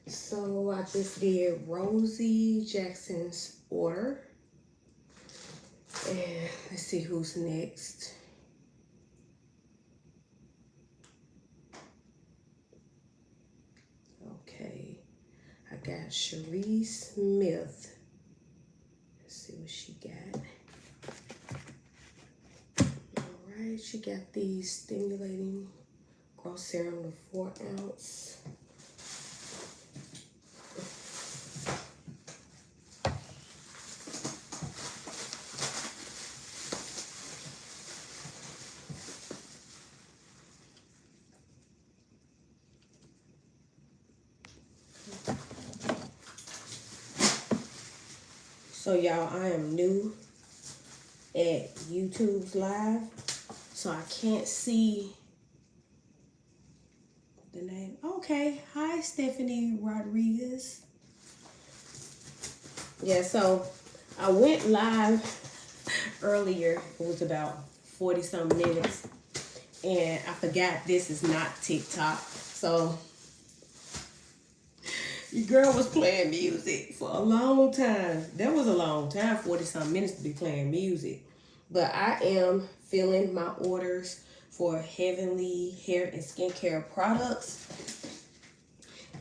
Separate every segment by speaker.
Speaker 1: So I just did Rosie Jackson's order. And let's see who's next. Okay. I got Cherie Smith. Let's see what she got. All right, she got these stimulating growth serum, the 4 ounce. So y'all, I am new at YouTube's live, so I can't see the name. Okay, hi Stephanie Rodriguez. Yeah, so I went live earlier. It was about 40 some minutes, and I forgot this is not TikTok. So your girl was playing music for a long time. That was a long time, 40 some minutes to be playing music. But I am filling my orders for Heavenly Hair and Skincare products.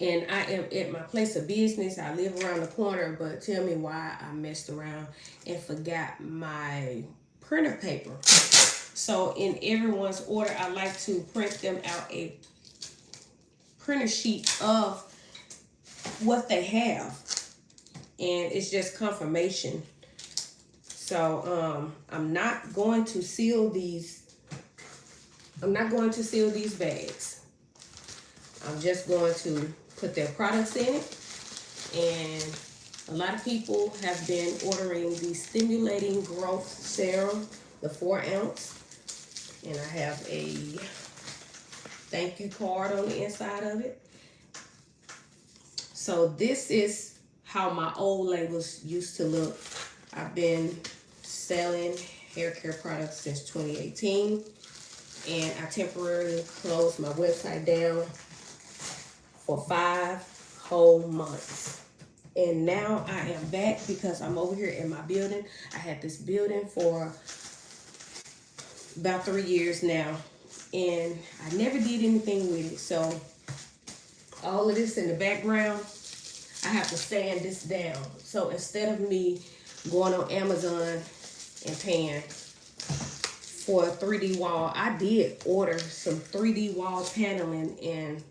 Speaker 1: And I am at my place of business. I live around the corner, but tell me why I messed around and forgot my printer paper. So in everyone's order, I like to print them out a printer sheet of what they have, and it's just confirmation. So I'm not going to seal these bags. I'm just going to put their products in it. And a lot of people have been ordering the stimulating growth serum, the 4 ounce, and I have a thank you card on the inside of it. So this is how my old labels used to look. I've been selling hair care products since 2018, and I temporarily closed my website down for 5 whole months. And now I am back because I'm over here in my building. I had this building for about 3 years now, and I never did anything with it. So all of this in the background, I have to sand this down. So instead of me going on Amazon and paying for a 3D wall, I did order some 3D wall paneling, and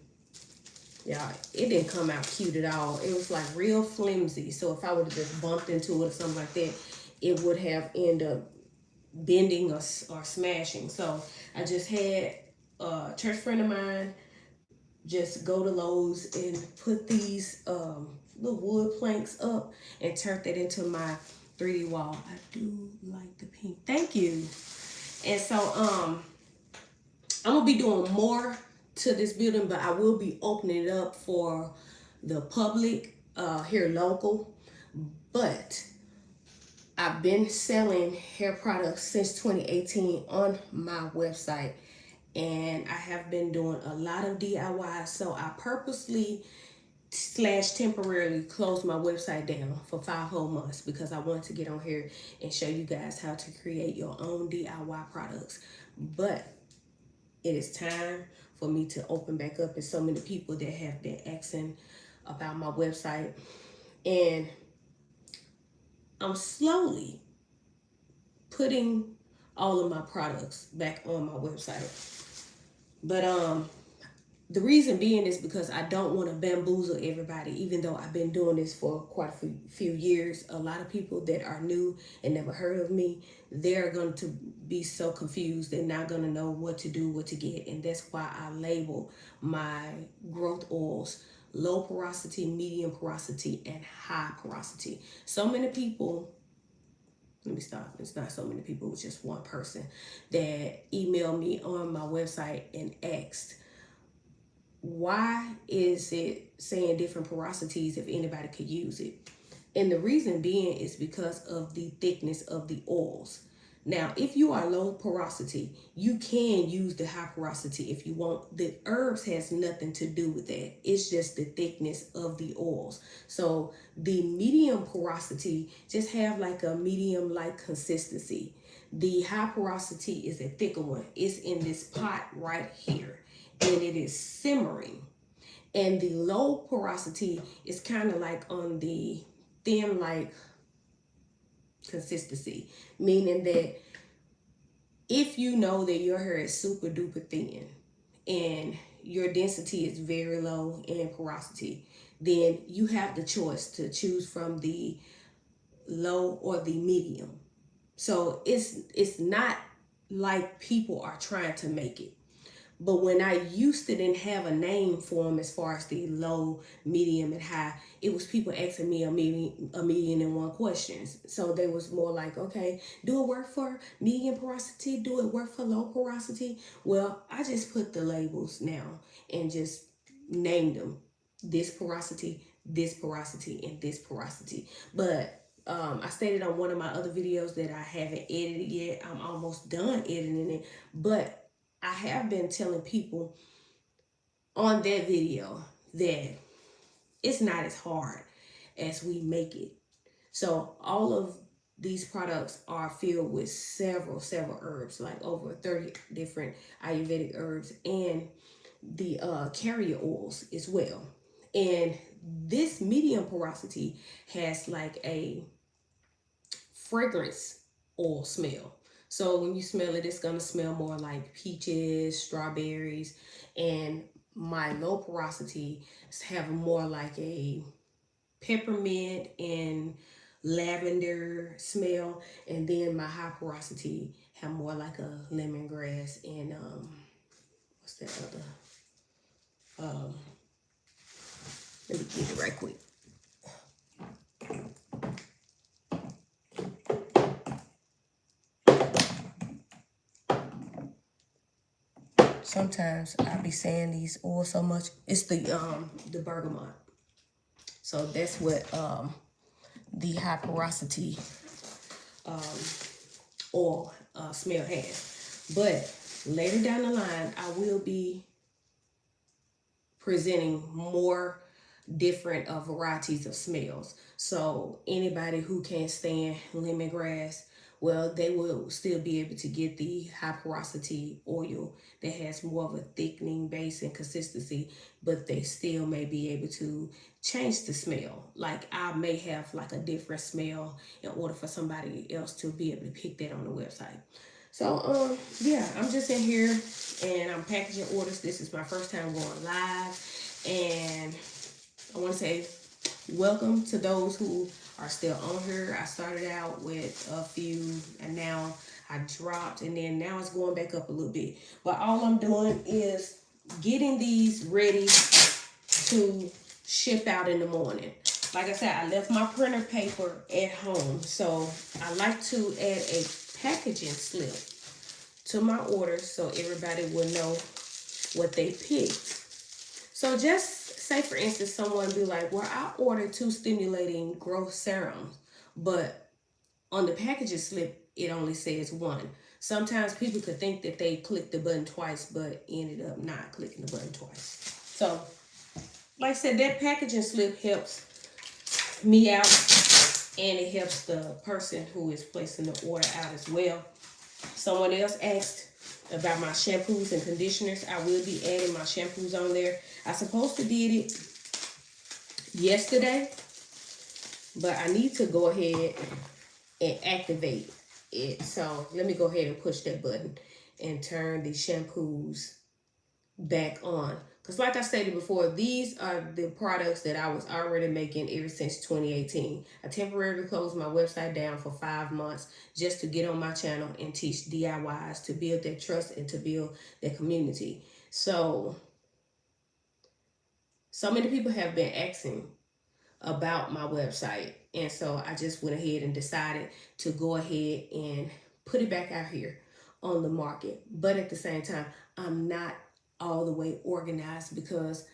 Speaker 1: yeah, it didn't come out cute at all. It was like real flimsy. So if I would have just bumped into it or something like that, it would have ended up bending or smashing. So I just had a church friend of mine just go to Lowe's and put these little wood planks up and turn that into my 3D wall. I do like the pink. Thank you. And so I'm gonna be doing more to this building, but I will be opening it up for the public here local. But I've been selling hair products since 2018 on my website, and I have been doing a lot of DIY. So I purposely / temporarily closed my website down for 5 whole months because I wanted to get on here and show you guys how to create your own DIY products. But it is time for me to open back up. There's so many people that have been asking about my website, and I'm slowly putting all of my products back on my website. But the reason being is because I don't want to bamboozle everybody, even though I've been doing this for quite a few years. A lot of people that are new and never heard of me, they're going to be so confused. They're not going to know what to do, what to get. And that's why I label my growth oils low porosity, medium porosity, and high porosity. So many people, let me stop. It's not so many people, it's just one person that emailed me on my website and asked, why is it saying different porosities if anybody could use it? And the reason being is because of the thickness of the oils. Now, if you are low porosity, you can use the high porosity if you want. The herbs has nothing to do with that. It's just the thickness of the oils. So the medium porosity just have like a medium-like consistency. The high porosity is a thicker one. It's in this pot right here, and it is simmering. And the low porosity is kind of like on the thin like consistency, meaning that if you know that your hair is super duper thin and your density is very low in porosity, then you have the choice to choose from the low or the medium. So it's not like people are trying to make it. But when I used to didn't have a name for them as far as the low, medium, and high, it was people asking me a million and one questions. So they was more like, okay, do it work for medium porosity? Do it work for low porosity? Well, I just put the labels now and just named them this porosity, and this porosity. But I stated on one of my other videos that I haven't edited yet. I'm almost done editing it, but I have been telling people on that video that it's not as hard as we make it. So all of these products are filled with several herbs, like over 30 different Ayurvedic herbs, and the carrier oils as well. And this medium porosity has like a fragrance oil smell. So when you smell it, it's gonna smell more like peaches, strawberries, and my low porosity have more like a peppermint and lavender smell, and then my high porosity have more like a lemongrass and what's that other? Let me get it right quick. Sometimes I be saying these oils so much. It's the bergamot. So that's what the high porosity oil smell has. But later down the line, I will be presenting more different varieties of smells. So anybody who can't stand lemongrass, well, they will still be able to get the high porosity oil that has more of a thickening base and consistency, but they still may be able to change the smell. Like I may have like a different smell in order for somebody else to be able to pick that on the website. So yeah, I'm just in here and I'm packaging orders. This is my first time going live, and I want to say welcome to those who are still on here. I started out with a few and now I dropped, and then now it's going back up a little bit. But all I'm doing is getting these ready to ship out in the morning. Like I said, I left my printer paper at home, so I like to add a packaging slip to my orders so everybody will know what they picked. So just say, for instance, someone be like, well, I ordered 2 stimulating growth serums, but on the packaging slip, it only says 1. Sometimes people could think that they clicked the button twice, but ended up not clicking the button twice. So, like I said, that packaging slip helps me out, and it helps the person who is placing the order out as well. Someone else asked about my shampoos and conditioners. I will be adding my shampoos on there. I supposed to did it yesterday, but I need to go ahead and activate it. So let me go ahead and push that button and turn the shampoos back on. Because like I stated before, these are the products that I was already making ever since 2018. I temporarily closed my website down for 5 months just to get on my channel and teach DIYs to build their trust and to build their community. So many people have been asking about my website. And so I just went ahead and decided to go ahead and put it back out here on the market. But at the same time, I'm not all the way organized because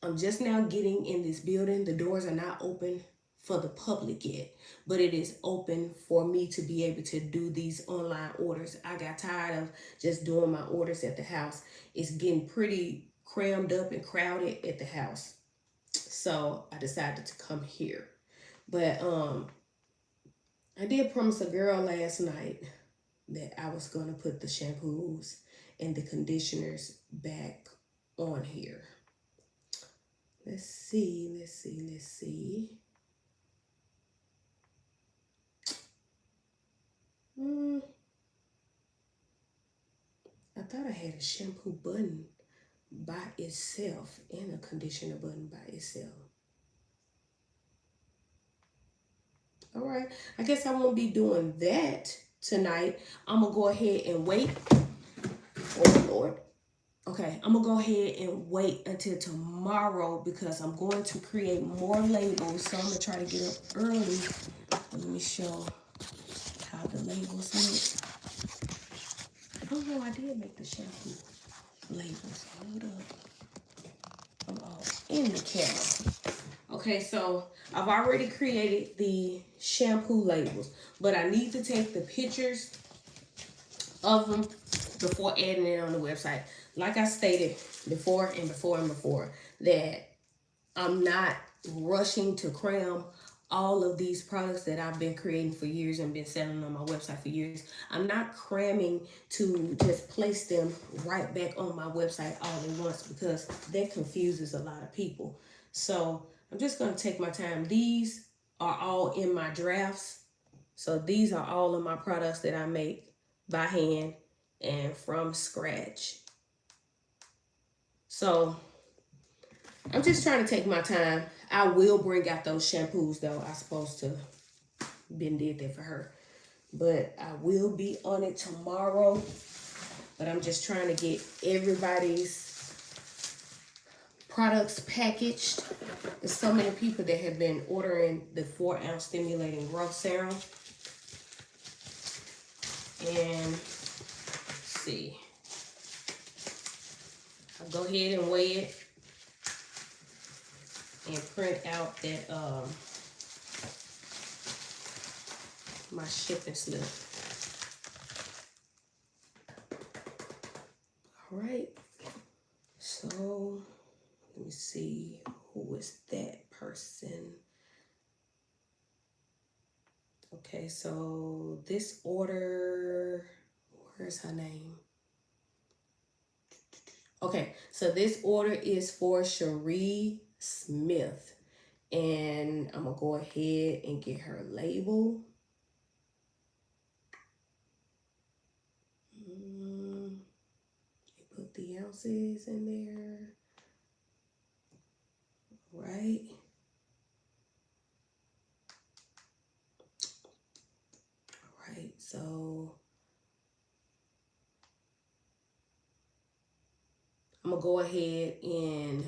Speaker 1: I'm just now getting in this building. The doors are not open for the public yet, but it is open for me to be able to do these online orders. I got tired of just doing my orders at the house. It's getting pretty crammed up and crowded at the house. So I decided to come here. But I did promise a girl last night that I was going to put the shampoos and the conditioners back on here. Let's see. I thought I had a shampoo button by itself and a conditioner button by itself. All right, I guess I won't be doing that tonight. I'm gonna go ahead and wait. Oh Lord. Okay, I'm gonna go ahead and wait until tomorrow because I'm going to create more labels. So I'm gonna try to get up early. Let me show how the labels look. Oh no, I did make the shampoo labels. Hold up. I'm all in the camera. Okay, so I've already created the shampoo labels, but I need to take the pictures of them before adding it on the website. Like I stated before, that I'm not rushing to cram all of these products that I've been creating for years and been selling on my website for years. I'm not cramming to just place them right back on my website all at once because that confuses a lot of people. So I'm just going to take my time. These are all in my drafts. So these are all of my products that I make by hand and from scratch. So I'm just trying to take my time. I will bring out those shampoos though. I supposed to been did that for her. But I will be on it tomorrow. But I'm just trying to get everybody's products packaged. There's so many people that have been ordering the 4-ounce stimulating growth serum. And let's see. I'll go ahead and weigh it and print out that my shipping slip. All right. So let me see, who is that person? Okay, so this order, where's her name? Okay, so this order is for Cherie Smith. And I'm going to go ahead and get her label. Put the ounces in there. Right. All right, so I'm going to go ahead and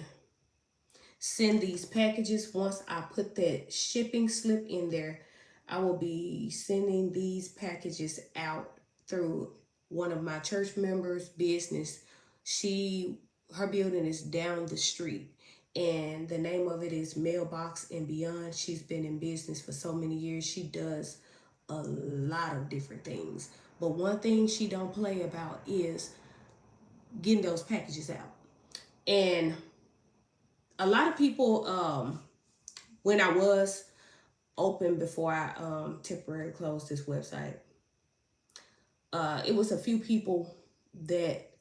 Speaker 1: send these packages. Once I put that shipping slip in there, I will be sending these packages out through one of my church members' business. Her building is down the street, and the name of it is Mailbox and Beyond. She's been in business for so many years. She does a lot of different things, but one thing she don't play about is getting those packages out. And a lot of people, when I was open before I temporarily closed this website, it was a few people that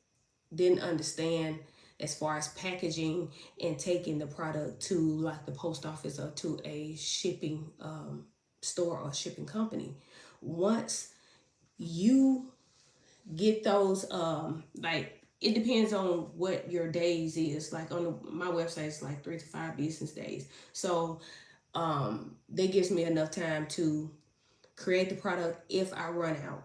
Speaker 1: didn't understand as far as packaging and taking the product to like the post office or to a shipping store or shipping company. Once you get those, like, it depends on what your days is. Like on my website, it's like 3 to 5 business days. So that gives me enough time to create the product if I run out.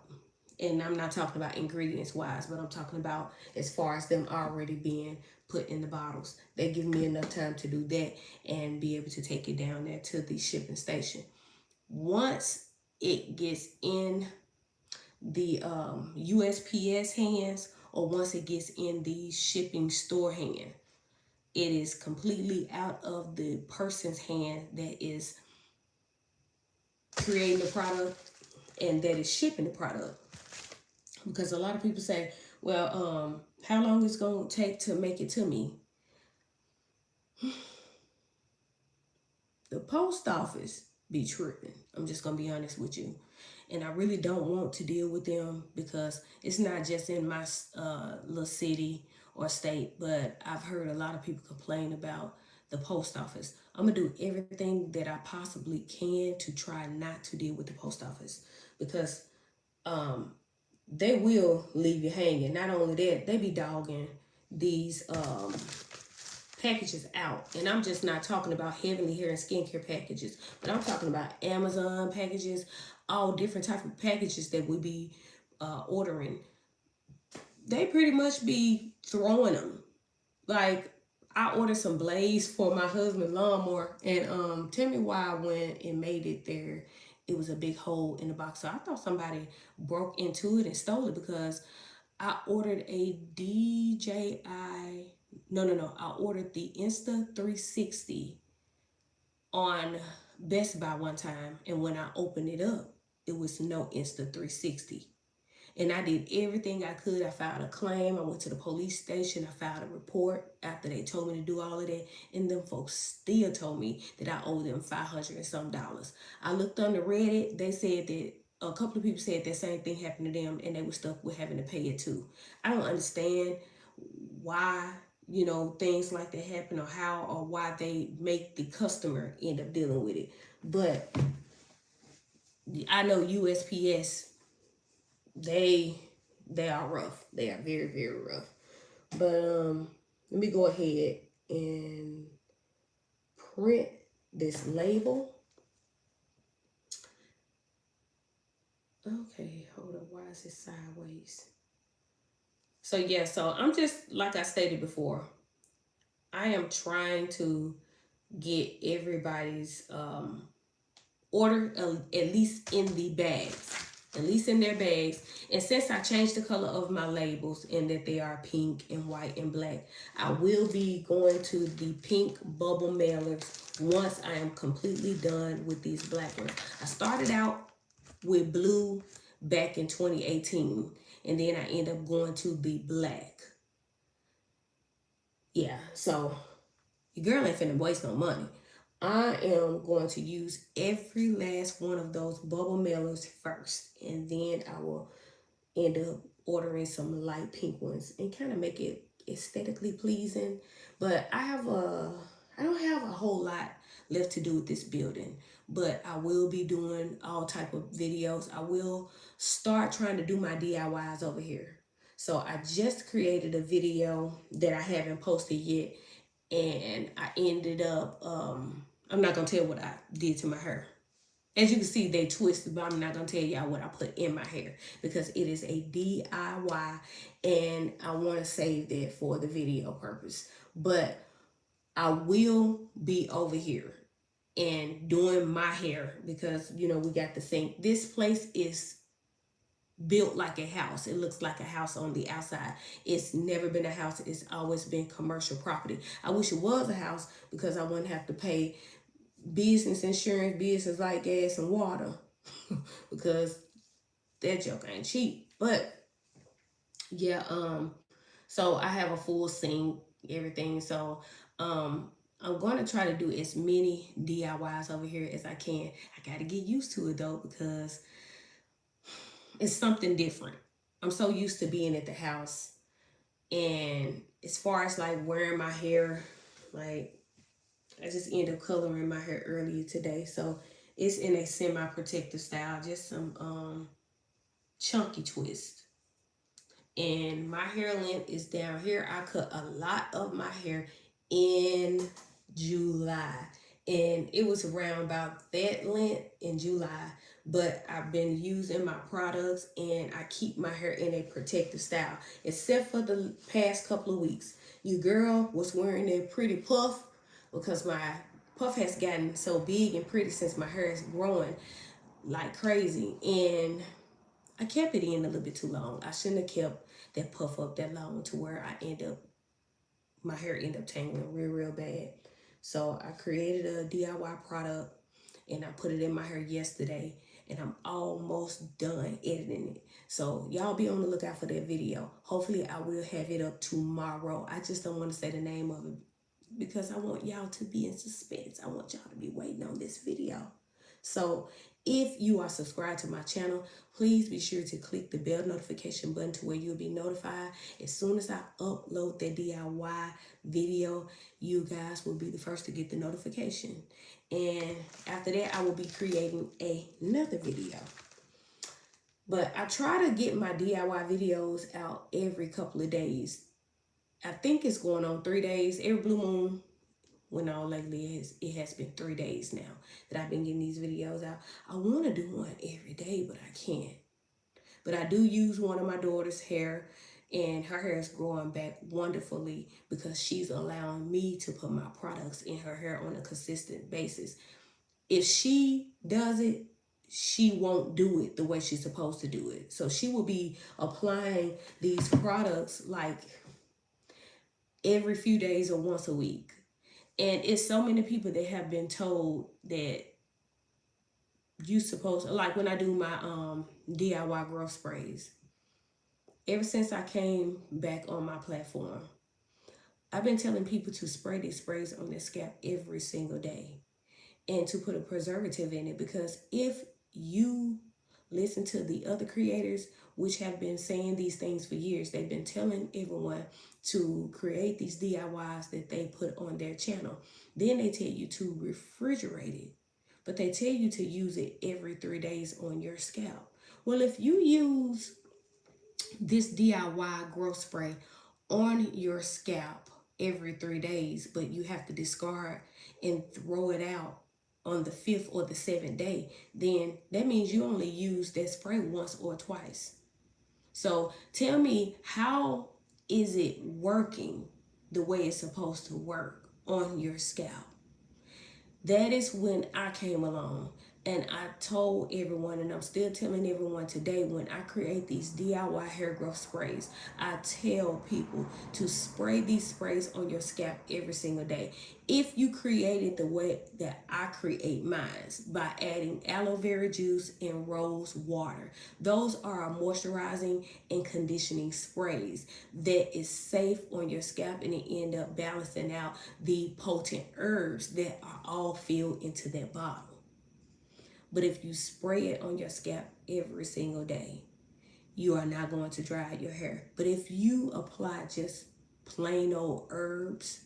Speaker 1: And I'm not talking about ingredients wise, but I'm talking about as far as them already being put in the bottles. They give me enough time to do that and be able to take it down there to the shipping station. Once it gets in the USPS hands, or once it gets in the shipping store hand, it is completely out of the person's hand that is creating the product and that is shipping the product. Because a lot of people say, well, how long is it going to take to make it to me? The post office be tripping. I'm just going to be honest with you. And I really don't want to deal with them because it's not just in my little city or state, but I've heard a lot of people complain about the post office. I'm going to do everything that I possibly can to try not to deal with the post office because um, they will leave you hanging. Not only that, they be dogging these packages out. And I'm just not talking about Heavenly Hair and skincare packages, but I'm talking about Amazon packages, all different type of packages that we be ordering. They pretty much be throwing them. Like, I ordered some blades for my husband's lawnmower, and tell me why when it made it there, it was a big hole in the box. So I thought somebody broke into it and stole it because I ordered a DJI. No. I ordered the Insta360 on Best Buy one time, and when I opened it up, it was no Insta360. And I did everything I could. I filed a claim. I went to the police station. I filed a report after they told me to do all of that. And them folks still told me that I owe them $500 and some dollars. I looked on the Reddit. They said that a couple of people said that same thing happened to them and they were stuck with having to pay it too. I don't understand why, things like that happen or how or why they make the customer end up dealing with it. But I know USPS, they are rough. They are very, very rough. But let me go ahead and print this label. Okay, hold up. Why is it sideways? So yeah, so I'm just, like I stated before, I am trying to get everybody's order at least in the bags. At least in their bags. And since I changed the color of my labels and that they are pink and white and black, I will be going to the pink bubble mailers once I am completely done with these black ones. I started out with blue back in 2018, and then I end up going to the black. Yeah, so your girl ain't finna waste no money. I am going to use every last one of those bubble mailers first, and then I will end up ordering some light pink ones and kind of make it aesthetically pleasing. But I don't have a whole lot left to do with this building, but I will be doing all type of videos. I will start trying to do my DIYs over here. So I just created a video that I haven't posted yet, and I ended up I'm not gonna tell what I did to my hair. As you can see, they twisted, but I'm not gonna tell y'all what I put in my hair because it is a DIY and I want to save that for the video purpose. But I will be over here and doing my hair because we got the thing. This place is built like a house. It looks like a house on the outside. It's never been a house. It's always been commercial property. I wish it was a house because I wouldn't have to pay business insurance, business like gas and water because that joke ain't cheap. But yeah, so I have a full sink, everything. So I'm going to try to do as many DIYs over here as I can. I got to get used to it though because it's something different. I'm so used to being at the house, and as far as like wearing my hair, like I just ended up coloring my hair earlier today, so it's in a semi-protective style, just some chunky twist. And my hair length is down here. I cut a lot of my hair in July, and it was around about that length in July. But I've been using my products and I keep my hair in a protective style, except for the past couple of weeks. Your girl was wearing that pretty puff because my puff has gotten so big and pretty since my hair is growing like crazy, and I kept it in a little bit too long. I shouldn't have kept that puff up that long to where my hair end up tangling real bad. So I created a DIY product, and I put it in my hair yesterday, and I'm almost done editing it. So y'all be on the lookout for that video. Hopefully I will have it up tomorrow. I just don't want to say the name of it because I want y'all to be in suspense. I want y'all to be waiting on this video. So if you are subscribed to my channel, please be sure to click the bell notification button to where you'll be notified. As soon as I upload that DIY video, you guys will be the first to get the notification. And after that, I will be creating another video. But I try to get my DIY videos out every couple of days. I think it's going on 3 days. Every blue moon, when all lately it has been 3 days now that I've been getting these videos out. I want to do one every day, but I can't. But I do use one of my daughter's hair, and her hair is growing back wonderfully because she's allowing me to put my products in her hair on a consistent basis. If she does it, she won't do it the way she's supposed to do it. So she will be applying these products like every few days or once a week. And it's so many people that have been told that you supposed to, like when I do my DIY growth sprays, ever since I came back on my platform, I've been telling people to spray these sprays on their scalp every single day and to put a preservative in it, because if you listen to the other creators, which have been saying these things for years, they've been telling everyone to create these DIYs that they put on their channel. Then they tell you to refrigerate it, but they tell you to use it every 3 days on your scalp. Well, if you use this DIY growth spray on your scalp every 3 days, but you have to discard and throw it out on the 5th or the 7th day, then that means you only use that spray once or twice. So tell me, how is it working the way it's supposed to work on your scalp? That is when I came along and I told everyone, and I'm still telling everyone today, when I create these DIY hair growth sprays, I tell people to spray these sprays on your scalp every single day. If you create it the way that I create mine, by adding aloe vera juice and rose water, those are moisturizing and conditioning sprays that is safe on your scalp, and it end up balancing out the potent herbs that are all filled into that bottle. But if you spray it on your scalp every single day, you are not going to dry out your hair. But if you apply just plain old herbs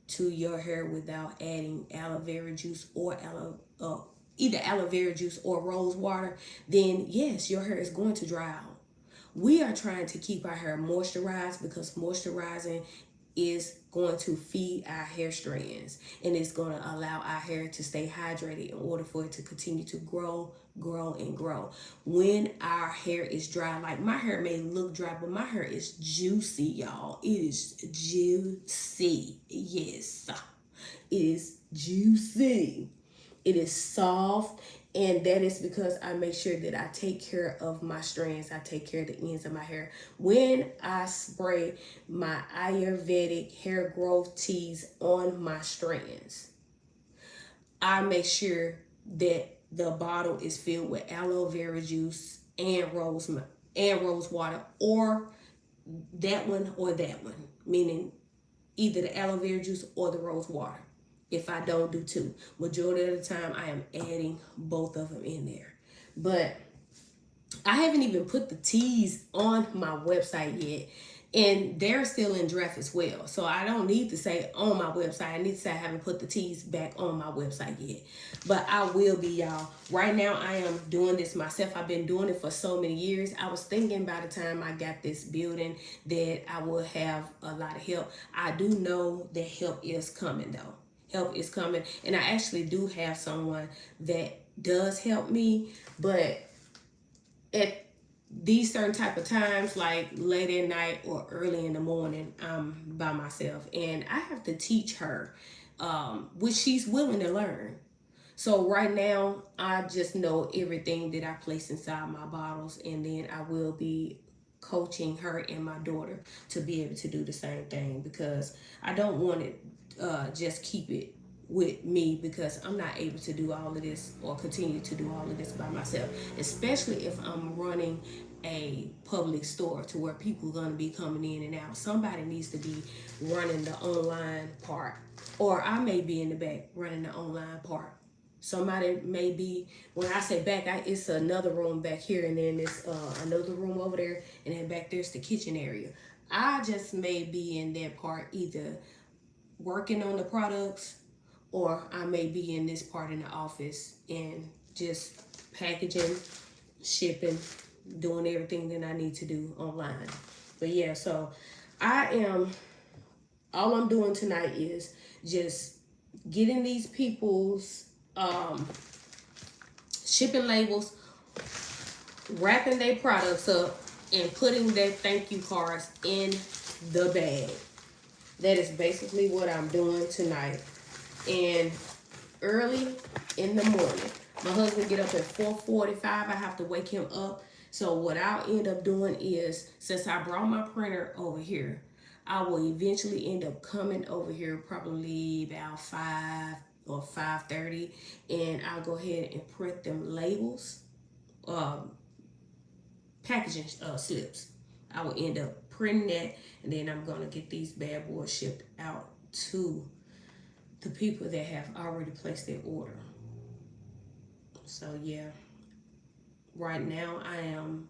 Speaker 1: to your hair without adding aloe vera juice or either aloe vera juice or rose water, then yes, your hair is going to dry out. We are trying to keep our hair moisturized because moisturizing is going to feed our hair strands, and it's going to allow our hair to stay hydrated in order for it to continue to grow and grow. When our hair is dry, like my hair may look dry, but my hair is juicy, y'all. It is juicy. Yes, it is juicy. It is soft, and that is because I make sure that I take care of my strands. I take care of the ends of my hair. When I spray my Ayurvedic hair growth teas on my strands, I make sure that the bottle is filled with aloe vera juice and rose water, or that one, meaning either the aloe vera juice or the rose water. If I don't do two, majority of the time I am adding both of them in there. But I haven't even put the teas on my website yet, and they're still in draft as well. So I don't need to say on my website. I need to say I haven't put the teas back on my website yet. But I will be, y'all. Right now I am doing this myself. I've been doing it for so many years. I was thinking by the time I got this building that I will have a lot of help. I do know that help is coming though. Help is coming, and I actually do have someone that does help me, but at these certain type of times, like late at night or early in the morning, I'm by myself, and I have to teach her, which she's willing to learn. So right now, I just know everything that I place inside my bottles, and then I will be coaching her and my daughter to be able to do the same thing, because I don't want it just keep it with me, because I'm not able to do all of this or continue to do all of this by myself, especially if I'm running a public store to where people are going to be coming in and out. Somebody needs to be running the online part, or I may be in the back running the online part. Somebody may be, when I say back, it's another room back here, and then it's another room over there, and then back there's the kitchen area. I just may be in that part either working on the products, or I may be in this part in the office and just packaging, shipping, doing everything that I need to do online. But yeah, so all I'm doing tonight is just getting these people's shipping labels, wrapping their products up, and putting their thank you cards in the bag. That is basically what I'm doing tonight. And early in the morning, my husband get up at 4:45. I have to wake him up. So what I'll end up doing is, since I brought my printer over here, I will eventually end up coming over here probably about 5 or 5:30, and I'll go ahead and print them labels, packaging slips. I will end up printing that, and then I'm gonna get these bad boys shipped out to the people that have already placed their order. So yeah, right now I am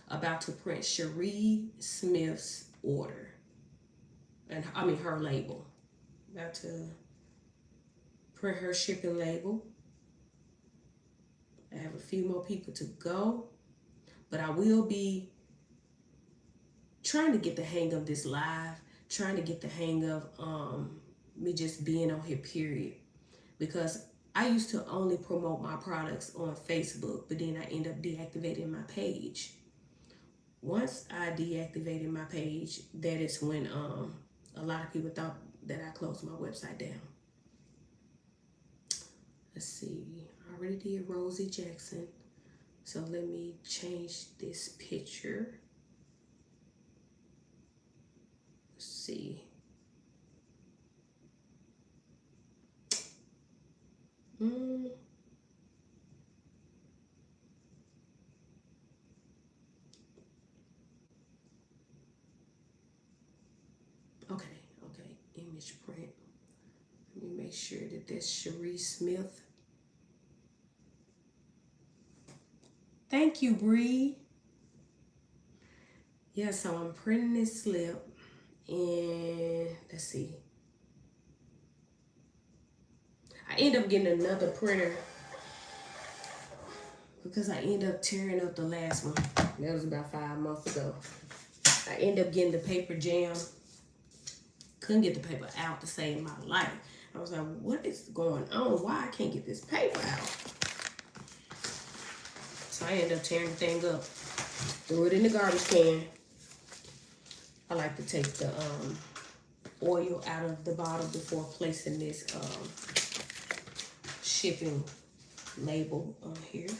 Speaker 1: about to print Cherie Smith's order, and I mean her label. About to print her shipping label. I have a few more people to go, but I will be trying to get the hang of this live, trying to get the hang of me just being on here, period. Because I used to only promote my products on Facebook, but then I end up deactivating my page. Once I deactivated my page, that is when a lot of people thought that I closed my website down. Let's see, I already did Rosie Jackson. So let me change this picture. Let's see. Okay, image print. Let me make sure that that's Cherie Smith. Thank you, Bree. Yeah, so I'm printing this slip, and let's see. I end up getting another printer because I end up tearing up the last one. That was about 5 months ago. I end up getting the paper jam. Couldn't get the paper out to save my life. I was like, what is going on? Why I can't get this paper out? So I ended up tearing the thing up. Threw it in the garbage can. I like to take the oil out of the bottle before placing this shipping label on here.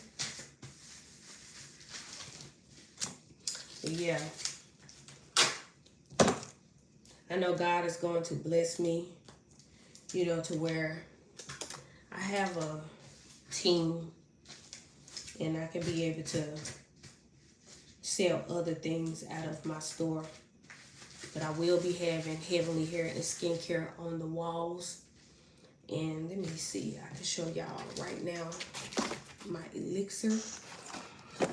Speaker 1: But yeah, I know God is going to bless me, you know, to where I have a team and I can be able to sell other things out of my store. But I will be having Heavenly Hair and Skincare on the walls. And let me see, I can show y'all right now my elixir. Turn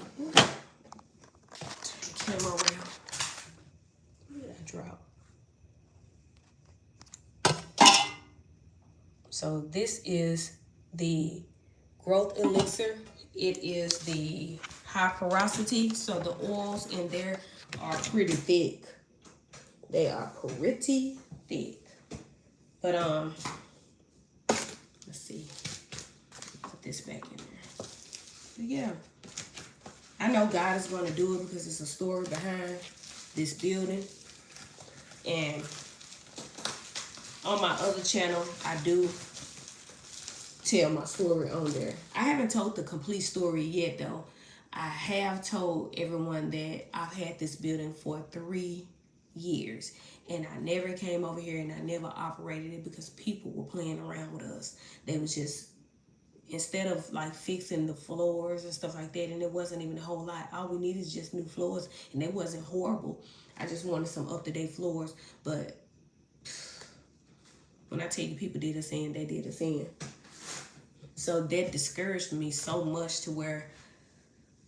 Speaker 1: the camera around. Where did I drop? So this is the growth elixir. It is the high porosity, so the oils in there are pretty thick. They are pretty thick. But let's see. Put this back in there. But yeah, I know God is going to do it because it's a story behind this building. And on my other channel, I do tell my story on there. I haven't told the complete story yet, though. I have told everyone that I've had this building for 3 years. And I never came over here and I never operated it because people were playing around with us. They was just, instead of like fixing the floors and stuff like that, and it wasn't even a whole lot. All we needed is just new floors, and it wasn't horrible. I just wanted some up-to-date floors. But when I tell you people did us in, they did us in. So that discouraged me so much to where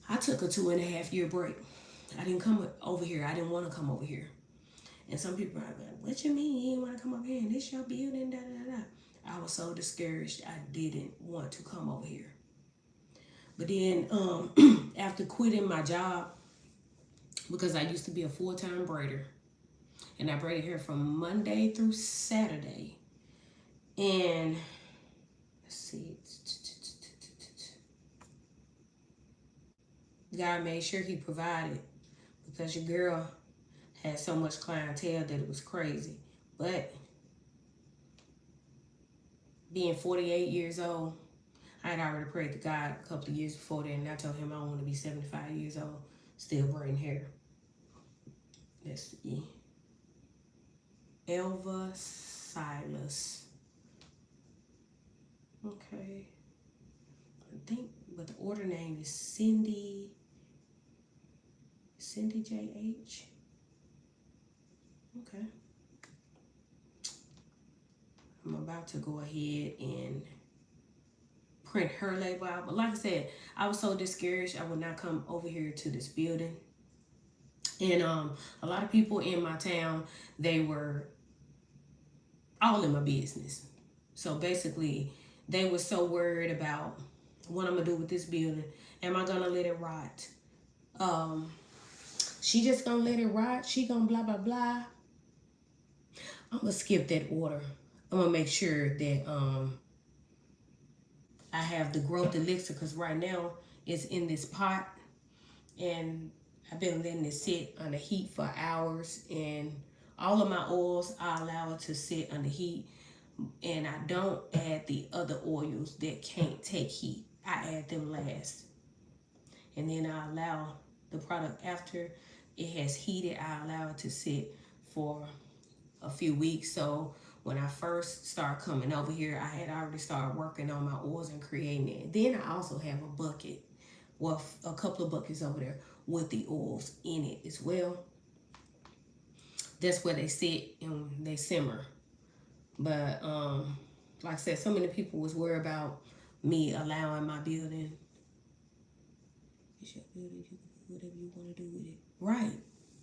Speaker 1: I took a 2.5-year break. I didn't come over here. I didn't want to come over here. And some people are like, what you mean you didn't want to come over here? And this your building, da da da. I was so discouraged, I didn't want to come over here. But then after quitting my job, because I used to be a full-time braider, and I braided hair from Monday through Saturday. And let's see, God made sure he provided, because your girl had so much clientele that it was crazy. But being 48 years old, I had already prayed to God a couple of years before that, and I told him I want to be 75 years old, still braiding hair. Let's see. Elva Silas. Okay. I think, but the order name is Cindy J.H. Okay. I'm about to go ahead and print her label out. But like I said, I was so discouraged I would not come over here to this building. And a lot of people in my town, they were all in my business. So basically, they were so worried about what I'm gonna do with this building. Am I gonna let it rot? She just gonna let it rot? She gonna blah, blah, blah. I'm gonna skip that order. I'm gonna make sure that I have the growth elixir, because right now it's in this pot, and I've been letting it sit under heat for hours, and all of my oils I allow it to sit under heat, and I don't add the other oils that can't take heat. I add them last, and then I allow the product after it has heated. I allow it to sit for a few weeks. So when I first started coming over here, I had already started working on my oils and creating it. Then I also have a bucket, well, a couple of buckets over there with the oils in it as well. That's where they sit and they simmer. But like I said, so many people was worried about me allowing my building. It's your building, you can do whatever you want to do with it.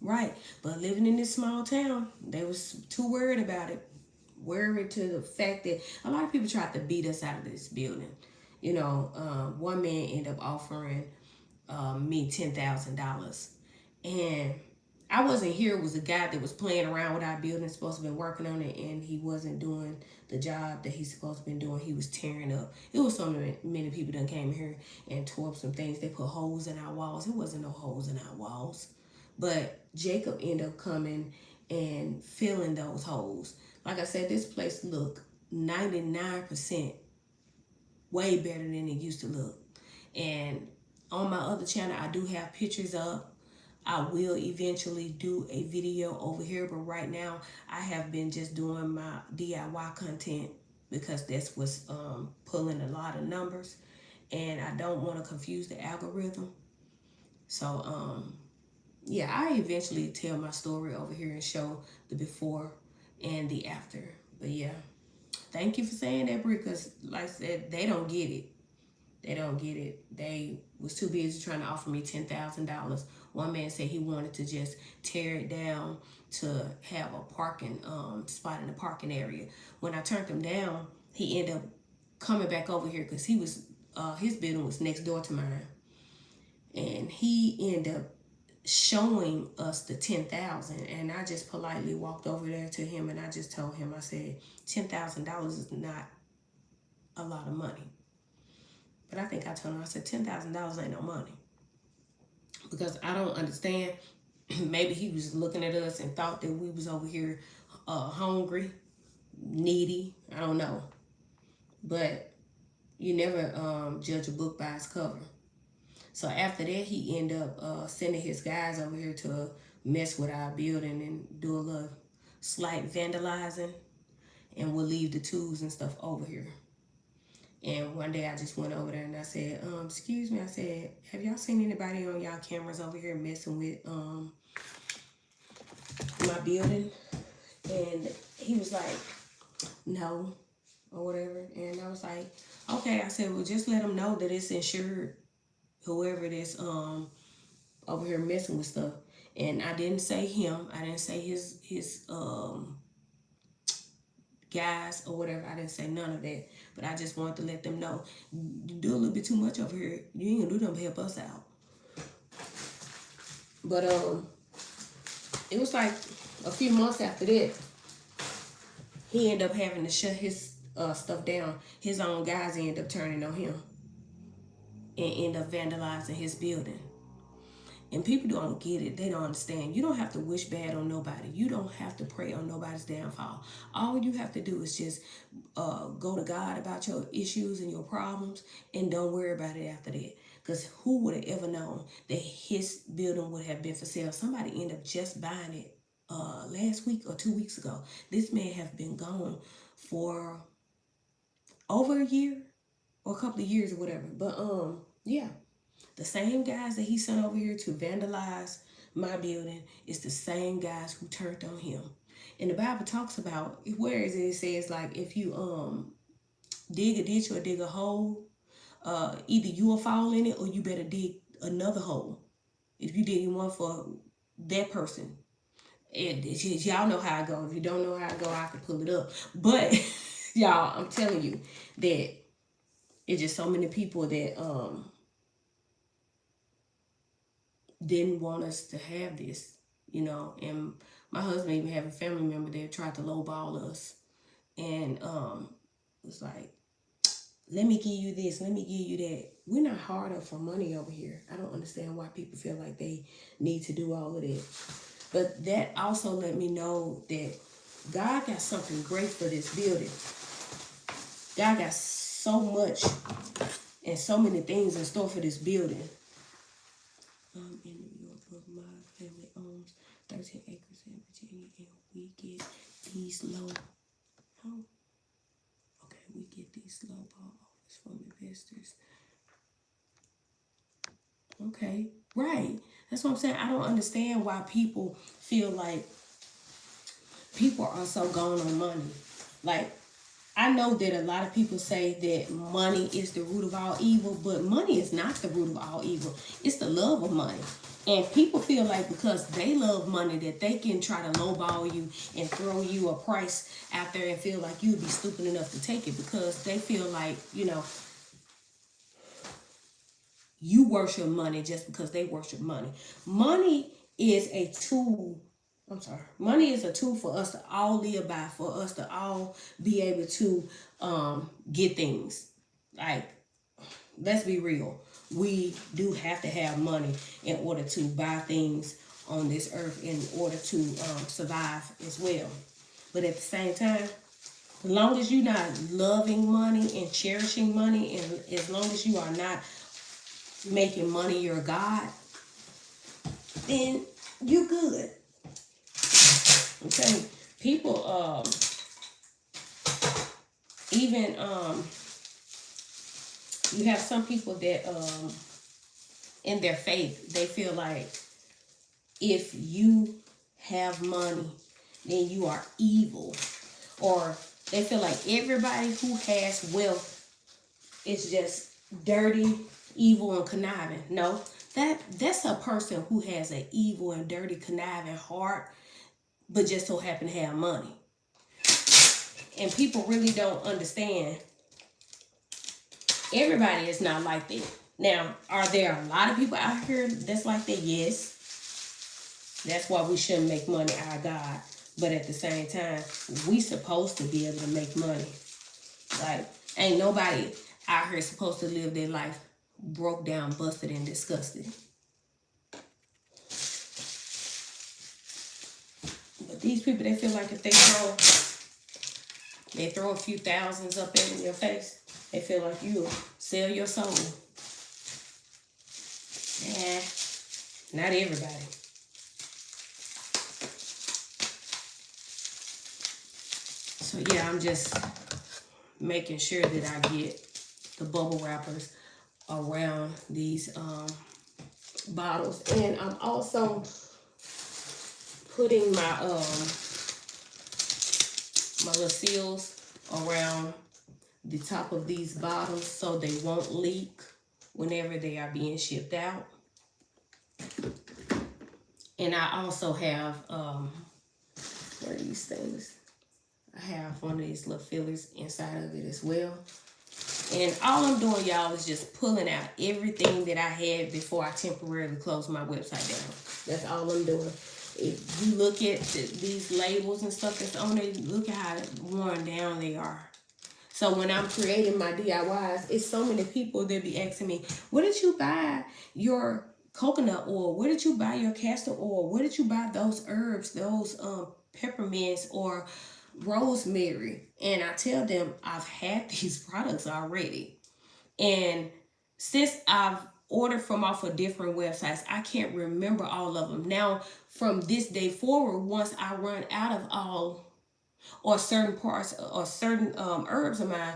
Speaker 1: Right. But living in this small town, they was too worried about it. Worried to the fact that a lot of people tried to beat us out of this building. You know, one man ended up offering me $10,000. And I wasn't here. It was a guy that was playing around with our building, supposed to be working on it, and he wasn't doing the job that he's supposed to be doing. He was tearing up. It was so many people that came here and tore up some things. They put holes in our walls. It wasn't no holes in our walls. But Jacob ended up coming and filling those holes. Like I said, this place looked 99% way better than it used to look. And on my other channel, I do have pictures up. I will eventually do a video over here, but right now I have been just doing my DIY content because that's what's pulling a lot of numbers, and I don't want to confuse the algorithm. So yeah, I eventually tell my story over here and show the before and the after. But yeah, thank you for saying that, Brie, because like I said, they don't get it. They don't get it. They was too busy trying to offer me $10,000. One man said he wanted to just tear it down to have a parking spot in the parking area. When I turned him down, he ended up coming back over here because he was his building was next door to mine, and he ended up showing us the $10,000, and I just politely walked over there to him and I just told him, I said, $10,000 is not a lot of money. But I think I told him, I said, $10,000 ain't no money. Because I don't understand. Maybe he was looking at us and thought that we was over here hungry, needy. I don't know. But you never judge a book by its cover. So after that, he ended up sending his guys over here to mess with our building and do a little slight vandalizing, and we'll leave the tools and stuff over here. And one day I just went over there and I said, excuse me, I said, have y'all seen anybody on y'all cameras over here messing with my building? And he was like, no, or whatever. And I was like, okay. I said, well, just let them know that it's insured, whoever that's over here messing with stuff. And I didn't say him. I didn't say his guys or whatever. I didn't say none of that. But I just wanted to let them know, you do a little bit too much over here. You ain't gonna do nothing to help us out. But it was like a few months after that, he ended up having to shut his stuff down. His own guys ended up turning on him and ended up vandalizing his building. And people don't get it. They don't understand. You don't have to wish bad on nobody. You don't have to pray on nobody's downfall. All you have to do is just go to God about your issues and your problems, and don't worry about it after that. Because who would have ever known that his building would have been for sale? Somebody ended up just buying it last week or 2 weeks ago. This man have been gone for over a year or a couple of years or whatever. But yeah. The same guys that he sent over here to vandalize my building is the same guys who turned on him. And the Bible talks about, where is it? It says, like, if you dig a ditch or dig a hole, either you will fall in it or you better dig another hole. If you dig one for that person. Y'all know how I go. If you don't know how I go, I can pull it up. But y'all, I'm telling you that it's just so many people that didn't want us to have this, you know. And my husband even have a family member that tried to lowball us, and was like, let me give you this, let me give you that. We're not hard up for money over here. I don't understand why people feel like they need to do all of that. But that also let me know that God got something great for this building. God got so much and so many things in store for this building. In New York, but my family owns 13 acres in Virginia, and we get these low. How? Okay, we get these low ball offers from investors. Okay, right. That's what I'm saying. I don't understand why people feel like people are so gone on money. Like, I know that a lot of people say that money is the root of all evil, but money is not the root of all evil. It's the love of money. And people feel like because they love money that they can try to lowball you and throw you a price out there and feel like you'd be stupid enough to take it, because they feel like, you know, you worship money just because they worship money. Money is a tool. Money is a tool for us to all live by, for us to all be able to get things. Like, let's be real. We do have to have money in order to buy things on this earth, in order to survive as well. But at the same time, as long as you're not loving money and cherishing money, and as long as you are not making money your God, then you're good. Okay, people even you have some people that in their faith, they feel like if you have money, then you are evil. Or they feel like everybody who has wealth is just dirty, evil, and conniving. No, that's a person who has an evil and dirty, conniving heart, but just so happen to have money. And people really don't understand. Everybody is not like that. Now, are there a lot of people out here that's like that? Yes. That's why we shouldn't make money our God. But at the same time, we supposed to be able to make money. Like, ain't nobody out here supposed to live their life broke down, busted, and disgusted. But these people, they feel like if they throw a few thousands up in your face, they feel like you'll sell your soul. Nah, not everybody. So yeah, I'm just making sure that I get the bubble wrappers around these bottles. And I'm also putting my my little seals around the top of these bottles so they won't leak whenever they are being shipped out. And I also have what are these things? I have one of these little fillers inside of it as well. And all I'm doing, y'all, is just pulling out everything that I had before I temporarily closed my website down. That's all I'm doing. If you look at these labels and stuff that's on there, look at how worn down they are. So when I'm creating my DIYs, it's so many people that be asking me, where did you buy your coconut oil? Where did you buy your castor oil? Where did you buy those herbs, those peppermints or rosemary? And I tell them I've had these products already. And since I've ordered from off of different websites, I can't remember all of them. Now, from this day forward, once I run out of all or certain parts or certain herbs of mine,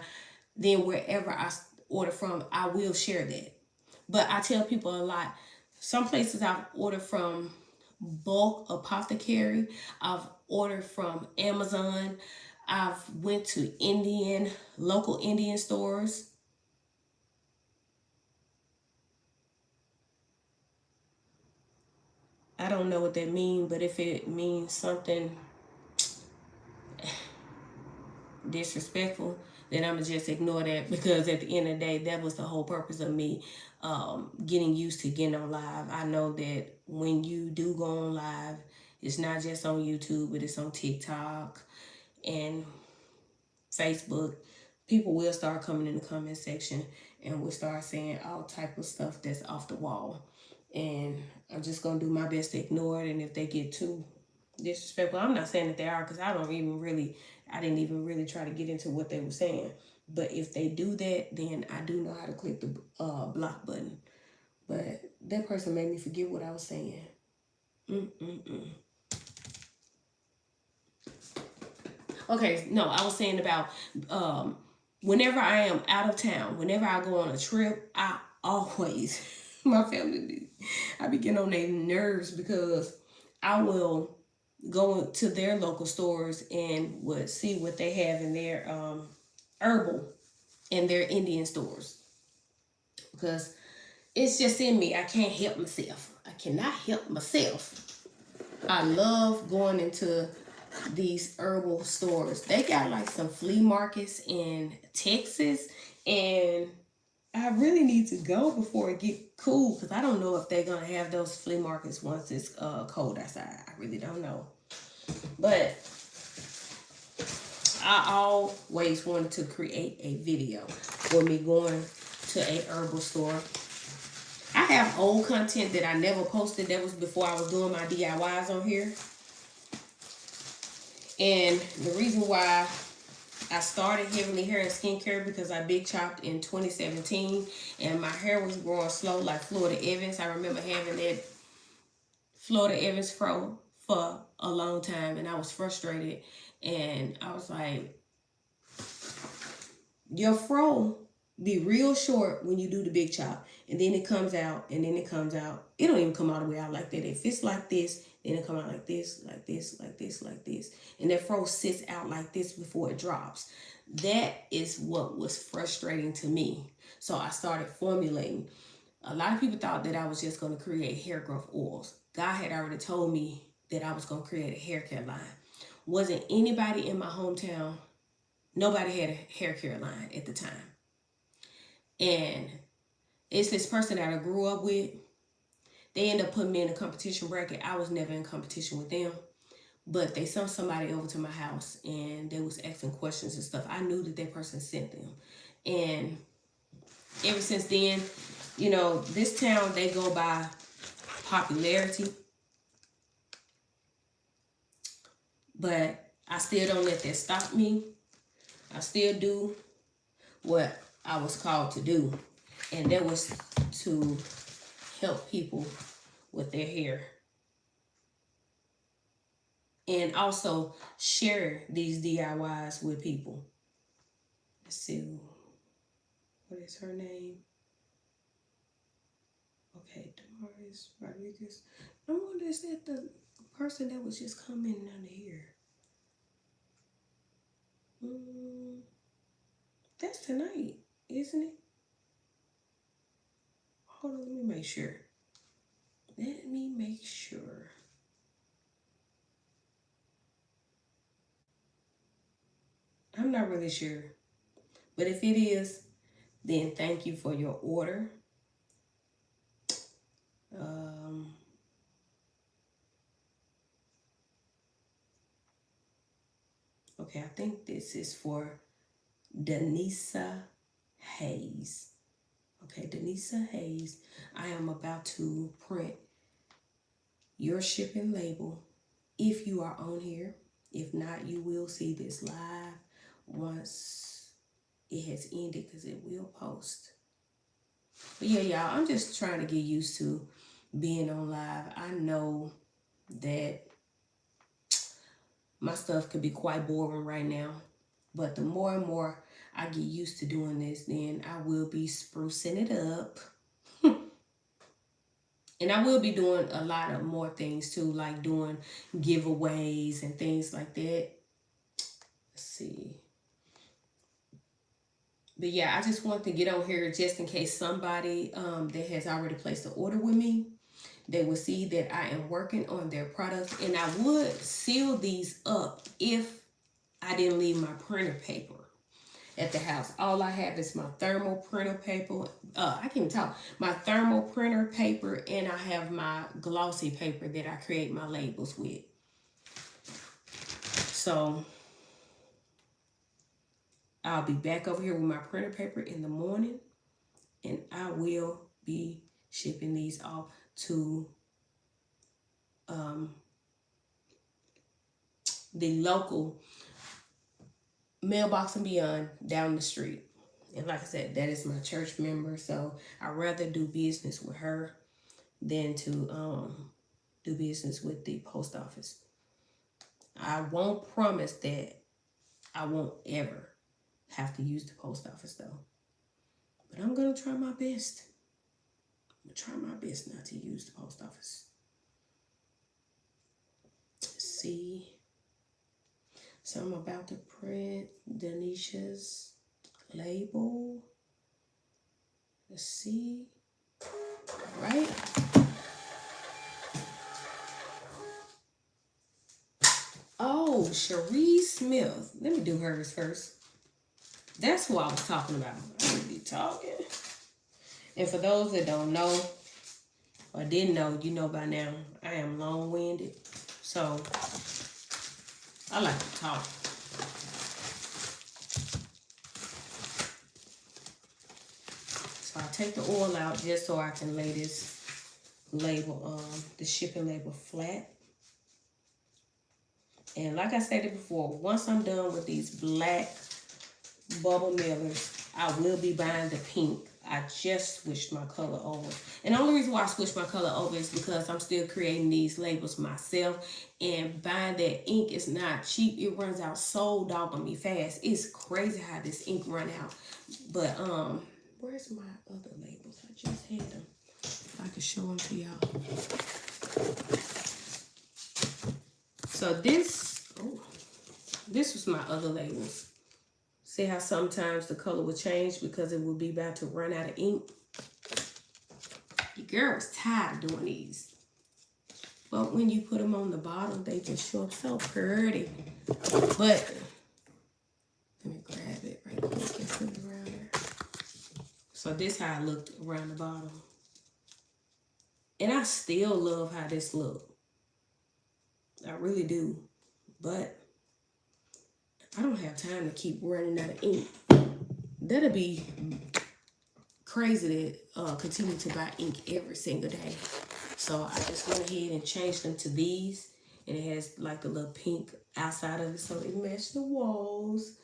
Speaker 1: then wherever I order from, I will share that. But I tell people a lot, some places I've ordered from bulk apothecary, I've ordered from Amazon, I've went to local Indian stores. I don't know what that means, but if it means something disrespectful, then I'm gonna just ignore that, because at the end of the day, that was the whole purpose of me getting used to getting on live. I know that when you do go on live, it's not just on YouTube, but it's on TikTok and Facebook. People will start coming in the comment section and will start saying all type of stuff that's off the wall. And I'm just gonna do my best to ignore it. And if they get too disrespectful, I'm not saying that they are, because I didn't even really try to get into what they were saying. But if they do that, then I do know how to click the block button. But that person made me forget what I was saying. Okay, no, I was saying about whenever I am out of town, whenever I go on a trip, I always, my family, I be getting on their nerves, because I will go to their local stores and would see what they have in their herbal and their Indian stores, because it's just in me. I can't help myself. I cannot help myself. I love going into these herbal stores. They got like some flea markets in Texas, and I really need to go before it get cool, because I don't know if they're gonna have those flea markets once it's cold outside. I really don't know. But I always wanted to create a video for me going to a herbal store. I have old content that I never posted. That was before I was doing my DIYs on here. And the reason why I started Heavenly Hair and Skincare, because I big chopped in 2017 and my hair was growing slow like Florida Evans. I remember having that Florida Evans fro for a long time, and I was frustrated, and I was like, your fro be real short when you do the big chop, and then it comes out, and then it comes out. It don't even come all the way out like that. If it's like this, then it come out like this, like this, like this, like this. And that fro sits out like this before it drops. That is what was frustrating to me. So I started formulating. A lot of people thought that I was just going to create hair growth oils. God had already told me that I was going to create a hair care line. Wasn't anybody in my hometown, nobody had a hair care line at the time. And it's this person that I grew up with. They ended up putting me in a competition bracket. I was never in competition with them. But they sent somebody over to my house, and they was asking questions and stuff. I knew that that person sent them. And ever since then, you know, this town, they go by popularity. But I still don't let that stop me. I still do what I was called to do. And that was to help people with their hair. and also share these DIYs with people. Let's see, what is her name? Okay, Damaris Rodriguez. I wonder, is that the person that was just coming under here? That's tonight, isn't it? Hold on, let me make sure. Let me make sure. I'm not really sure. But if it is, then thank you for your order. Okay, I think this is for Denisa Hayes. Okay, Denisa Hayes. I am about to print your shipping label if you are on here. If not, you will see this live once it has ended because it will post. But yeah, y'all, I'm just trying to get used to being on live. I know that my stuff could be quite boring right now, but the more and more I get used to doing this, then I will be sprucing it up. And I will be doing a lot of more things too, like doing giveaways and things like that. Let's see. But yeah, I just want to get on here just in case somebody that has already placed an order with me, they will see that I am working on their products. And I would seal these up if I didn't leave my printer paper at the house. All I have is my thermal printer paper. I can't even talk. My thermal printer paper, and I have my glossy paper that I create my labels with. So I'll be back over here with my printer paper in the morning, and I will be shipping these off to the local Mailbox and Beyond down the street. And like I said, that is my church member, so I'd rather do business with her than to do business with the post office. I won't promise that I won't ever have to use the post office though. But I'm going to try my best. I'm going to try my best not to use the post office. Let's see. So I'm about to print Denisha's label. Let's see. All right. Oh, Cherie Smith. Let me do hers first. That's who I was talking about. I would be talking. And for those that don't know or didn't know, you know by now, I am long-winded. So I like to talk. So I take the oil out just so I can lay this label, the shipping label flat. And like I stated before, once I'm done with these black bubble millers, I will be buying the pink. I just switched my color over. And the only reason why I switched my color over is because I'm still creating these labels myself. And buying that ink is not cheap. It runs out so doggone fast. It's crazy how this ink run out. But where's my other labels? I just had them. If I could show them to y'all. So this was my other labels. See how sometimes the color will change because it will be about to run out of ink. Your girl was tired of doing these. But when you put them on the bottom, they just show up so pretty. But, let me grab it right quick and put it around there. So this how it looked around the bottom. And I still love how this looked. I really do. But I don't have time to keep running out of ink. That'll be crazy to continue to buy ink every single day. So I just went ahead and changed them to these. And it has like the little pink outside of it, so it matched the walls.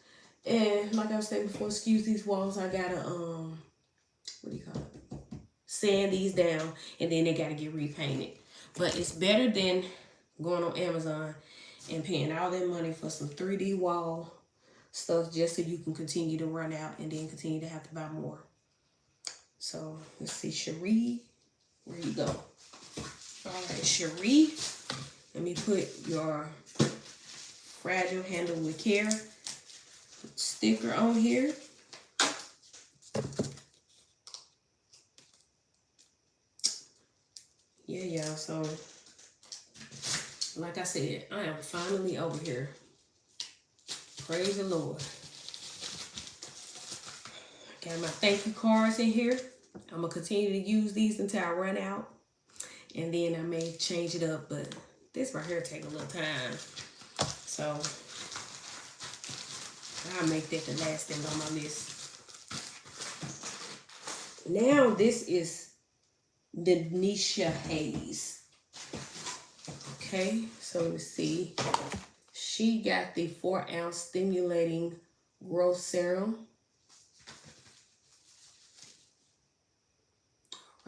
Speaker 1: And like I was saying before, excuse these walls, I gotta, what do you call it? Sand these down, and then they gotta get repainted. But it's better than going on Amazon and paying all that money for some 3D wall stuff just so you can continue to run out and then continue to have to buy more. So let's see, Cherie, where you go? All right, Cherie, let me put your fragile handle with care sticker on here. Yeah, y'all, so like I said, I am finally over here. Praise the Lord. Got my thank you cards in here. I'm going to continue to use these until I run out. And then I may change it up, but this right here take a little time. So I'll make that the last thing on my list. Now this is Denisha Hayes. Okay, so let's see. She got the 4-ounce stimulating growth serum.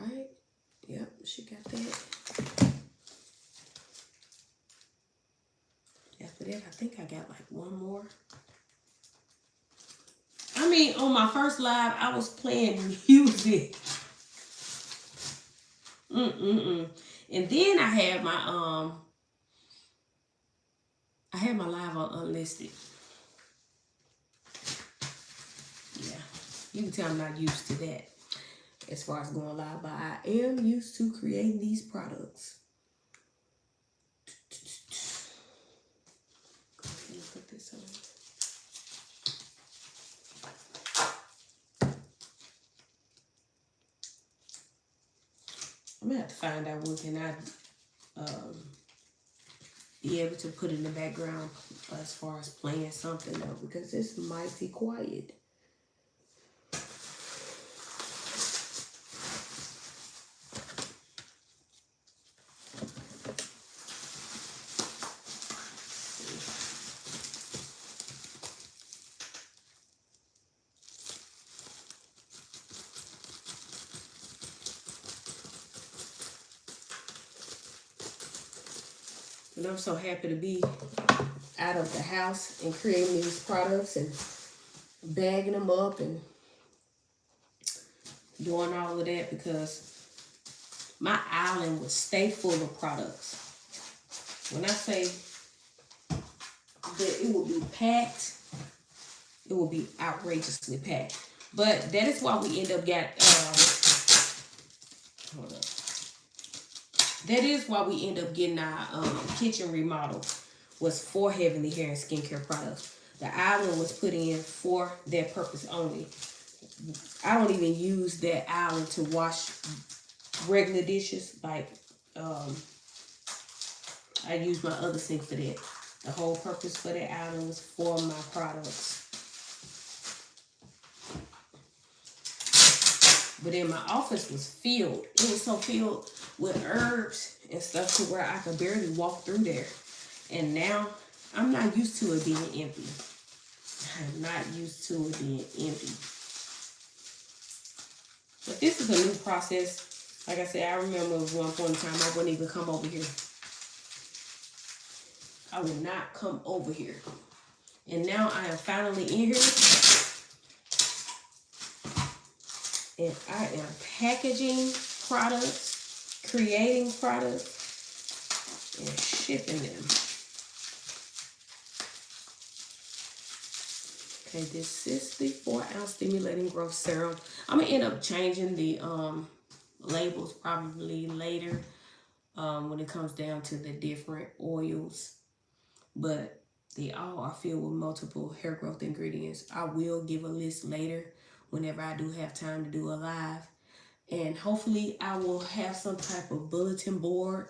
Speaker 1: All right. Yep, she got that. After that, I think I got like one more. I mean, on my first live, I was playing music. And then I had my live on unlisted. Yeah, you can tell I'm not used to that as far as going live, but I am used to creating these products. Go ahead and put this on. I'm gonna have to find out what can I be able to put in the background as far as playing something though, because it's mighty quiet. And I'm so happy to be out of the house and creating these products and bagging them up and doing all of that, because my island would stay full of products. When I say that it will be packed, it will be outrageously packed. But that is why we end up hold up. That is why we end up getting our kitchen remodel, was for Heavenly Hair and Skincare products. The island was put in for that purpose only. I don't even use that island to wash regular dishes. Like, I use my other sink for that. The whole purpose for that island was for my products. But then my office was filled. It was so filled with herbs and stuff to where I could barely walk through there. And now I'm not used to it being empty. I'm not used to it being empty. But this is a new process. Like I said, I remember at one point in time I wouldn't even come over here. I would not come over here. And now I am finally in here. And I am packaging products, creating products, and shipping them. Okay, this is the 4-ounce stimulating growth serum. I'm gonna end up changing the labels probably later when it comes down to the different oils. But they all are filled with multiple hair growth ingredients. I will give a list later whenever I do have time to do a live. And hopefully I will have some type of bulletin board,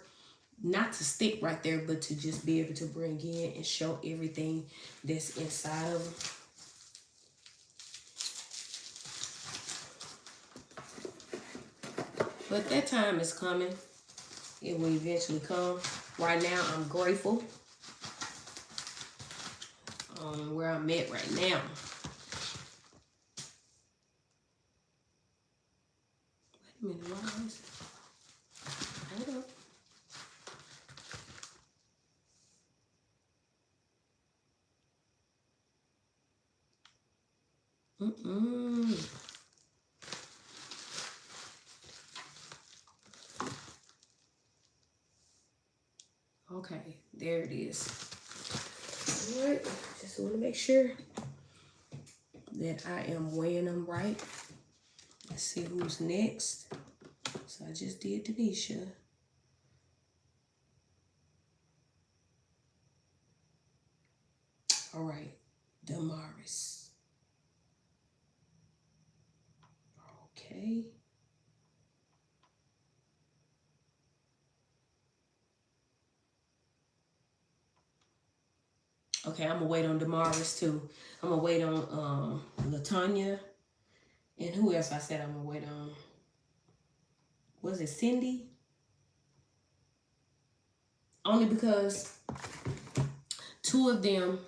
Speaker 1: not to stick right there, but to just be able to bring in and show everything that's inside of them. But that time is coming. It will eventually come. Right now, I'm grateful on where I'm at right now. Wait a minute, what is it? Hold up. Okay, there it is. All right, just want to make sure that I am weighing them right. Let's see who's next. So I just did Tanisha. All right, Damaris. Okay. Okay, I'm gonna wait on Damaris too. I'm gonna wait on Latanya. And who else I said I'm gonna wait on? Was it Cindy? Only because two of them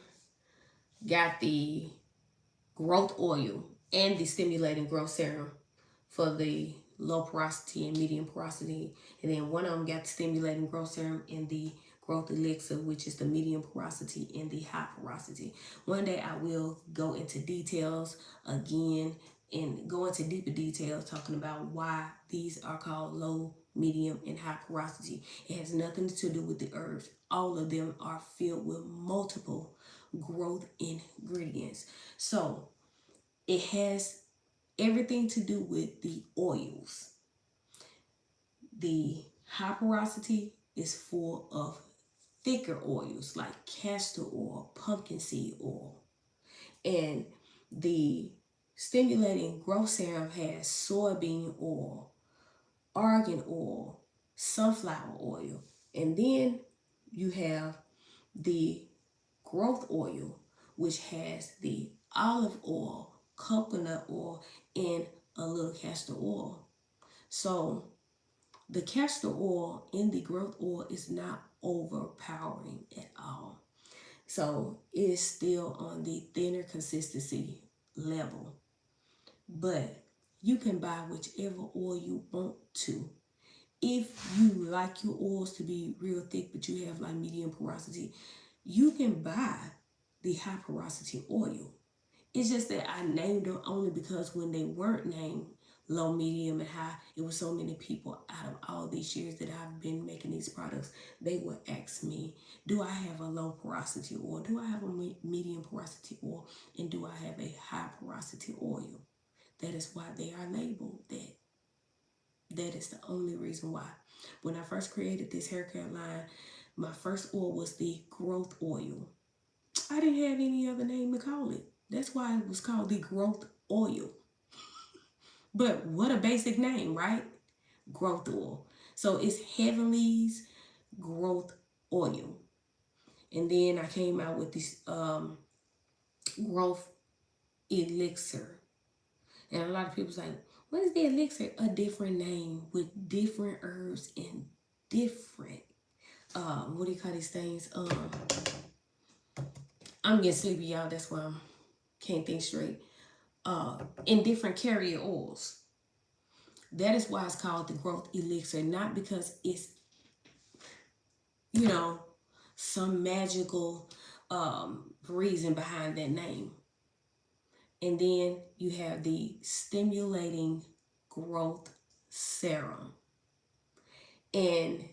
Speaker 1: got the growth oil and the stimulating growth serum for the low porosity and medium porosity. And then one of them got the stimulating growth serum and the growth elixir, which is the medium porosity and the high porosity. One day I will go into details again and go into deeper details talking about why these are called low, medium, and high porosity. It has nothing to do with the herbs. All of them are filled with multiple growth ingredients. So it has everything to do with the oils. The high porosity is full of thicker oils like castor oil, pumpkin seed oil. And the stimulating growth serum has soybean oil, argan oil, sunflower oil. And then you have the growth oil, which has the olive oil, coconut oil, and a little castor oil. So the castor oil in the growth oil is not overpowering at all. So it is still on the thinner consistency level. But you can buy whichever oil you want to. If you like your oils to be real thick, but you have like medium porosity, you can buy the high porosity oil. It's just that I named them only because when they weren't named low, medium, and high, it was so many people out of all these years that I've been making these products, they would ask me, do I have a low porosity oil? Do I have a medium porosity oil? And do I have a high porosity oil? That is why they are labeled that. That is the only reason why. When I first created this hair care line, my first oil was the growth oil. I didn't have any other name to call it. That's why it was called the growth oil. But what a basic name, right? Growth oil. So it's Heavenly's growth oil. And then I came out with this growth elixir. And a lot of people's like, what is the elixir? A different name with different herbs and different, what do you call these things? I'm getting sleepy, y'all. That's why I can't think straight. In different carrier oils. That is why it's called the growth elixir, not because it's, some magical reason behind that name. And then you have the stimulating growth serum. And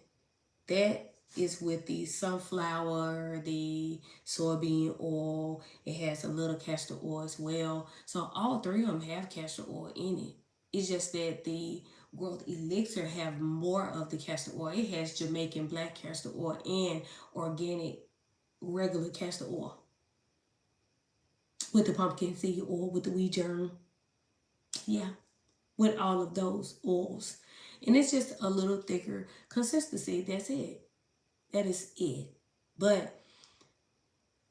Speaker 1: that is with the sunflower, the soybean oil. It has a little castor oil as well. So all three of them have castor oil in it. It's just that the growth elixir have more of the castor oil. It has Jamaican black castor oil and organic regular castor oil with the pumpkin seed oil, with the wheat germ. Yeah, with all of those oils. And it's just a little thicker consistency. That's it. That is it. But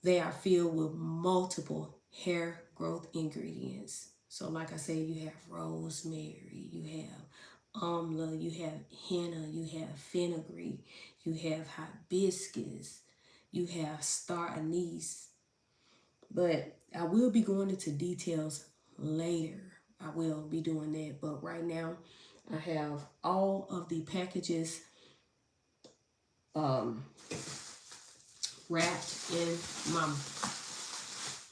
Speaker 1: they are filled with multiple hair growth ingredients. So like I said, you have rosemary, you have amla, you have henna, you have fenugreek, you have hibiscus, you have star anise. But I will be going into details later. I will be doing that. But right now, I have all of the packages wrapped in my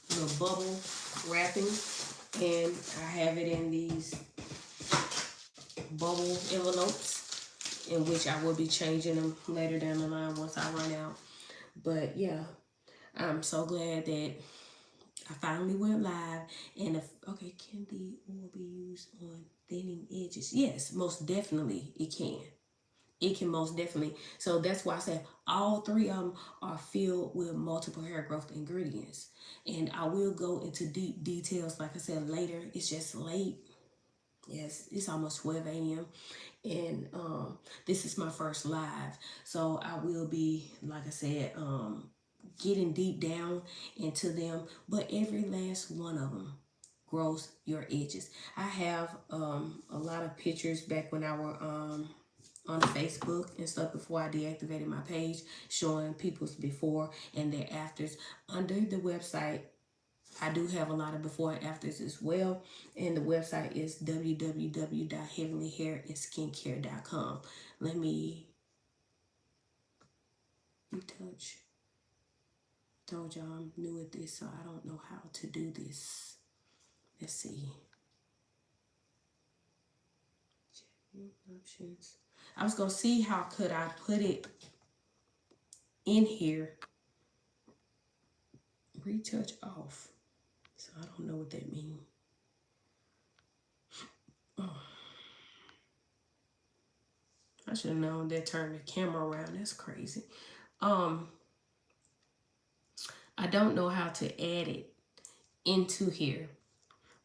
Speaker 1: little bubble wrapping. And I have it in these bubble envelopes, in which I will be changing them later down the line once I run out. But yeah, I'm so glad that I finally went live. And okay, can the oil be used on thinning edges? Yes, most definitely it can. It can most definitely. So that's why I said all three of them are filled with multiple hair growth ingredients. And I will go into deep details, like I said, later. It's just late. Yes, it's almost 12 a.m. And this is my first live. So I will be, like I said, getting deep down into them. But every last one of them grows your edges. I have a lot of pictures back when I were on Facebook and stuff before I deactivated my page, showing people's before and their afters under the website. I do have a lot of before and afters as well. And the website is www.heavenlyhairanskincare.com. Let me retouch. Told y'all I'm new at this, so I don't know how to do this. Let's see. Options. I was gonna see how could I put it in here. Retouch off. So I don't know what that means. Oh. I should have known that turned the camera around. That's crazy. I don't know how to add it into here,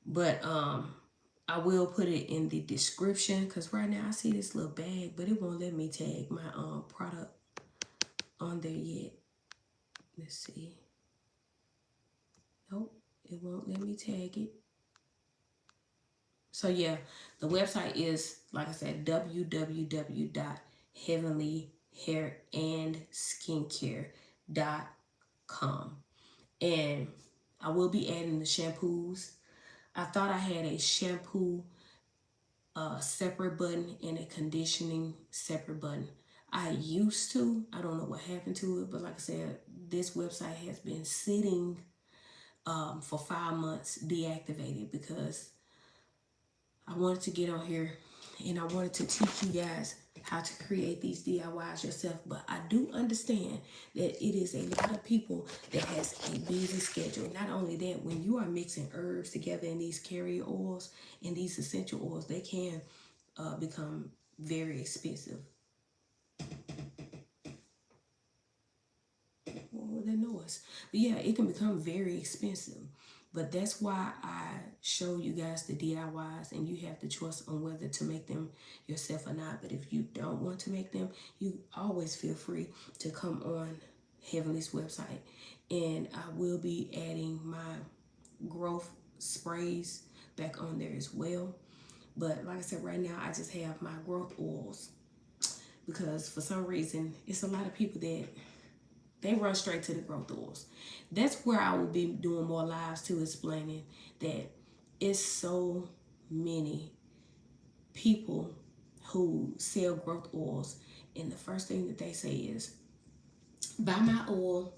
Speaker 1: but I will put it in the description, because right now I see this little bag, but it won't let me tag my product on there yet. Let's see. Nope, it won't let me tag it. So yeah, the website is, like I said, www.heavenlyhairanskincare.com. And I will be adding the shampoos. I thought I had a shampoo separate button and a conditioning separate button. I used to. I don't know what happened to it, but like I said, this website has been sitting for 5 months deactivated, because I wanted to get on here and I wanted to teach you guys how to create these DIYs yourself. But I do understand that it is a lot of people that has a busy schedule. Not only that, when you are mixing herbs together in these carrier oils and these essential oils, they can become very expensive. What was that noise? But yeah, it can become very expensive. But that's why I show you guys the DIYs, and you have the choice on whether to make them yourself or not. But if you don't want to make them, you always feel free to come on Heavenly's website. And I will be adding my growth sprays back on there as well. But like I said, right now I just have my growth oils, because for some reason it's a lot of people that they run straight to the growth oils. That's where I will be doing more lives too, explaining that it's so many people who sell growth oils, and the first thing that they say is, buy my oil,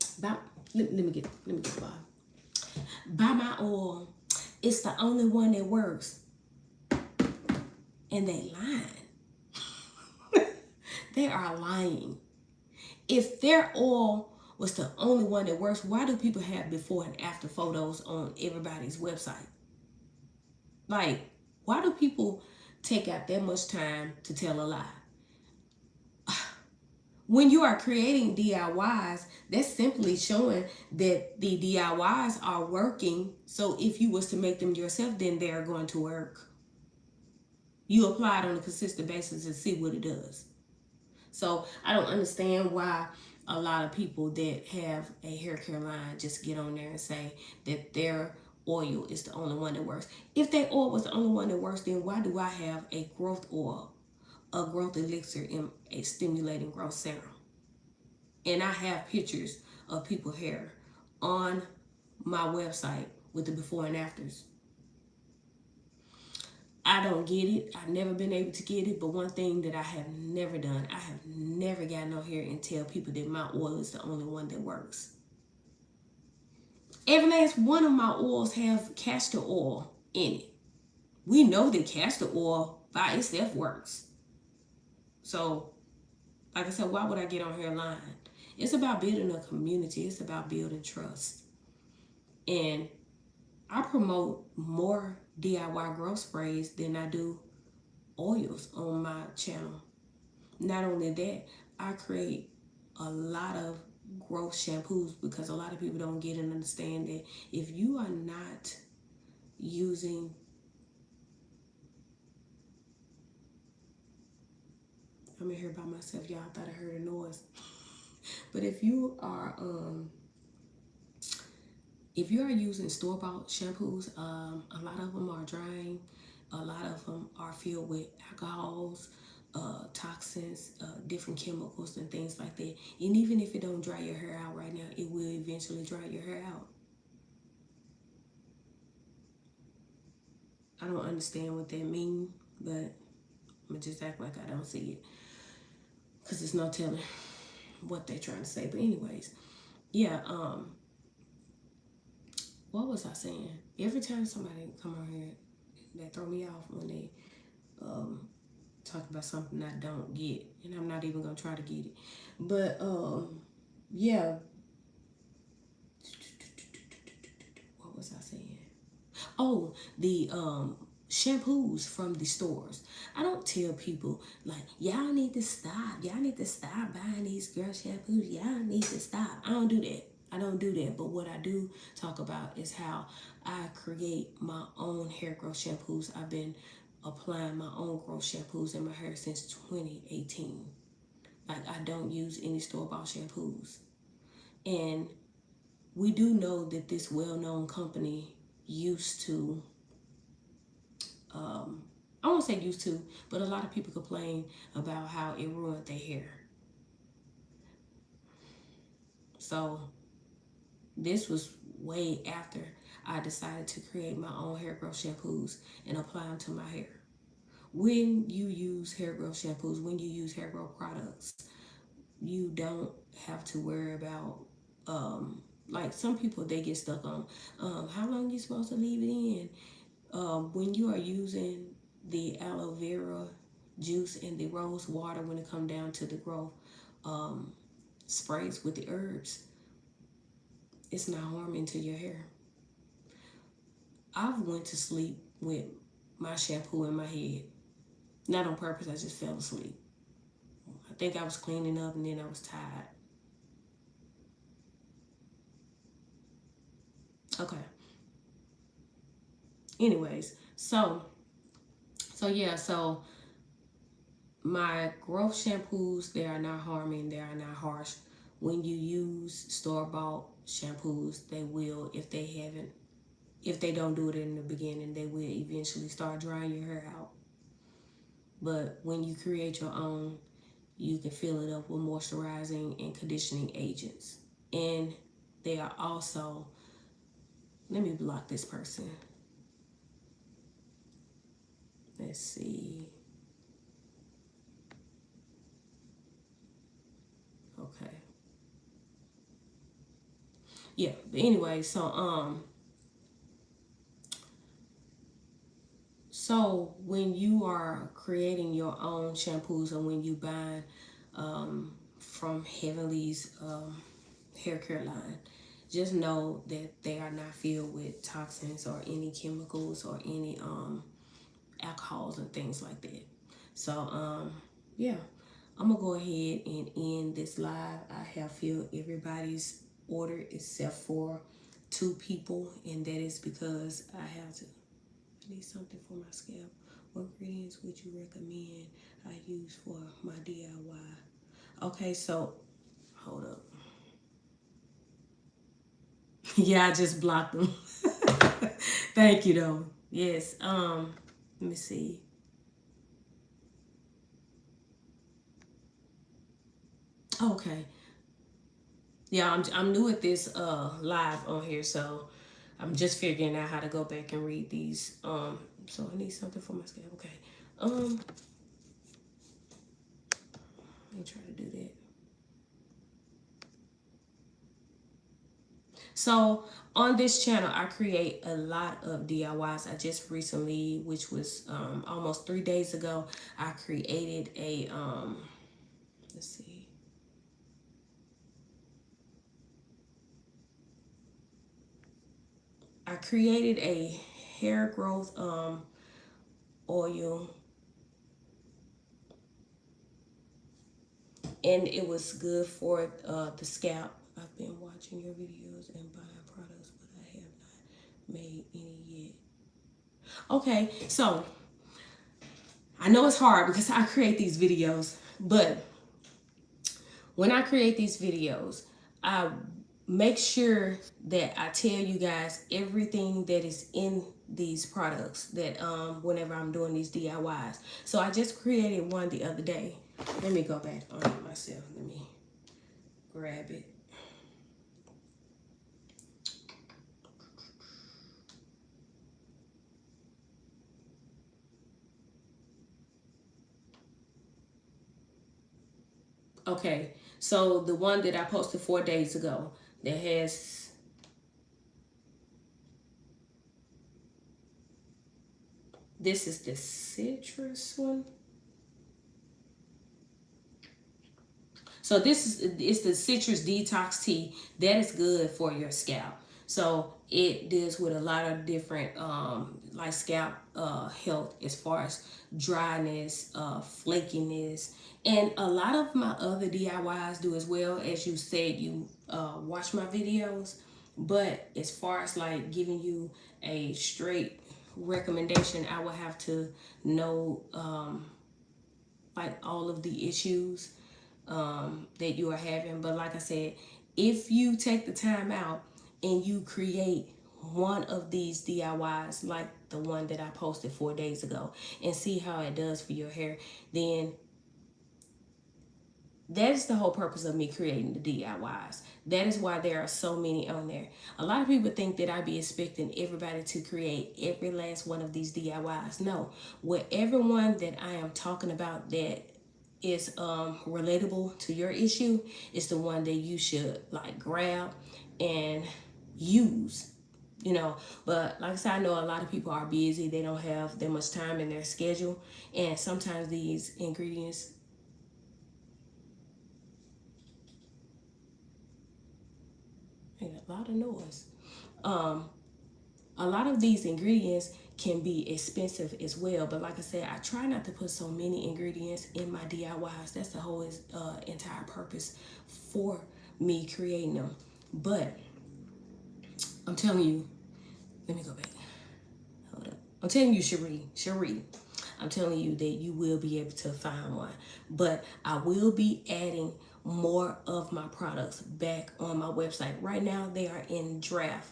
Speaker 1: let me get by. Buy my oil, it's the only one that works. And they lying. They are lying. If their oil was the only one that works, why do people have before and after photos on everybody's website? Like, why do people take out that much time to tell a lie? When you are creating DIYs, that's simply showing that the DIYs are working. So if you was to make them yourself, then they're going to work. You apply it on a consistent basis and see what it does. So I don't understand why a lot of people that have a hair care line just get on there and say that their oil is the only one that works. If their oil was the only one that works, then why do I have a growth oil, a growth elixir, and a stimulating growth serum? And I have pictures of people's hair on my website with the before and afters. I don't get it. I've never been able to get it. But one thing that I have never done, I have never gotten on here and tell people that my oil is the only one that works. Every last one of my oils have castor oil. in it. We know that castor oil by itself works. So, like I said, why would I get on here lying? It's about building a community. It's about building trust. And I promote more DIY growth sprays than I do oils on my channel. Not only that, I create a lot of growth shampoos because a lot of people don't get and understand that if you are not using, I'm in here by myself, y'all thought I heard a noise. But if you are using store-bought shampoos, a lot of them are drying, a lot of them are filled with alcohols, toxins, different chemicals and things like that. And even if it don't dry your hair out right now, it will eventually dry your hair out. I don't understand what that means, but I'm gonna just act like I don't see it, because there's no telling what they're trying to say. But anyways, yeah, what was I saying? Every time somebody come on here, they throw me off when they talk about something I don't get, and I'm not even gonna try to get it. But yeah, what was I saying? Oh, the shampoos from the stores. I don't tell people like, y'all need to stop. Y'all need to stop buying these girl shampoos. Y'all need to stop. I don't do that. I don't do that. But what I do talk about is how I create my own hair growth shampoos. I've been applying my own growth shampoos in my hair since 2018. Like, I don't use any store-bought shampoos. And we do know that this well-known company used to, I won't say used to, but a lot of people complain about how it ruined their hair. So this was way after I decided to create my own hair growth shampoos and apply them to my hair. When you use hair growth shampoos, when you use hair growth products, you don't have to worry about, like some people, they get stuck on how long you supposed to leave it in. When you are using the aloe vera juice and the rose water, when it comes down to the growth sprays with the herbs, it's not harming to your hair. I've went to sleep with my shampoo in my head. Not on purpose, I just fell asleep. I think I was cleaning up and then I was tired. Okay. Anyways, so my growth shampoos, they are not harming, they are not harsh. When you use store-bought shampoos, they will, if they don't do it in the beginning, they will eventually start drying your hair out. But when you create your own, you can fill it up with moisturizing and conditioning agents. And they are also, let me block this person. Let's see. Okay. Yeah, but anyway, so when you are creating your own shampoos, and when you buy from Heavenly's hair care line, just know that they are not filled with toxins or any chemicals or any alcohols and things like that. So yeah, I'm gonna go ahead and end this live. I have filled everybody's order except for 2 people, and that is because I need something for my scalp. What ingredients would you recommend I use for my DIY? Okay, so hold up. Yeah, I just blocked them. Thank you though. Yes. Let me see. Okay. Yeah, I'm new at this live on here, so I'm just figuring out how to go back and read these. So I need something for my scalp. Okay. Let me try to do that. So on this channel, I create a lot of DIYs. I just recently, which was almost 3 days ago, I created a let's see, I created a hair growth oil, and it was good for the scalp. I've been watching your videos and buying products, but I have not made any yet. Okay, so I know it's hard because I create these videos, but when I create these videos, I make sure that I tell you guys everything that is in these products that whenever I'm doing these DIYs. So I just created one the other day. Let me go back on it myself. Let me grab it. Okay, so the one that I posted 4 days ago that has, this is the citrus one. So this is, it's the citrus detox tea that is good for your scalp. So it deals with a lot of different like scalp health as far as dryness, flakiness, and a lot of my other DIYs do as well. As you said, you watch my videos, but as far as like giving you a straight recommendation, I would have to know like all of the issues that you are having. But like I said, if you take the time out and you create one of these DIYs like the one that I posted 4 days ago and see how it does for your hair, then that is the whole purpose of me creating the DIYs. That is why there are so many on there. A lot of people think that I be expecting everybody to create every last one of these DIYs. No, whatever one that I am talking about that is relatable to your issue is the one that you should like grab and use, you know. But like I said, I know a lot of people are busy. They don't have that much time in their schedule, and sometimes these ingredients, a lot of noise. Um, a lot of these ingredients can be expensive as well. But like I said, I try not to put so many ingredients in my DIYs. That's the whole entire purpose for me creating them. But I'm telling you, let me go back. Hold up. I'm telling you, Cherie, I'm telling you that you will be able to find one. But I will be adding more of my products back on my website. Right now, they are in draft,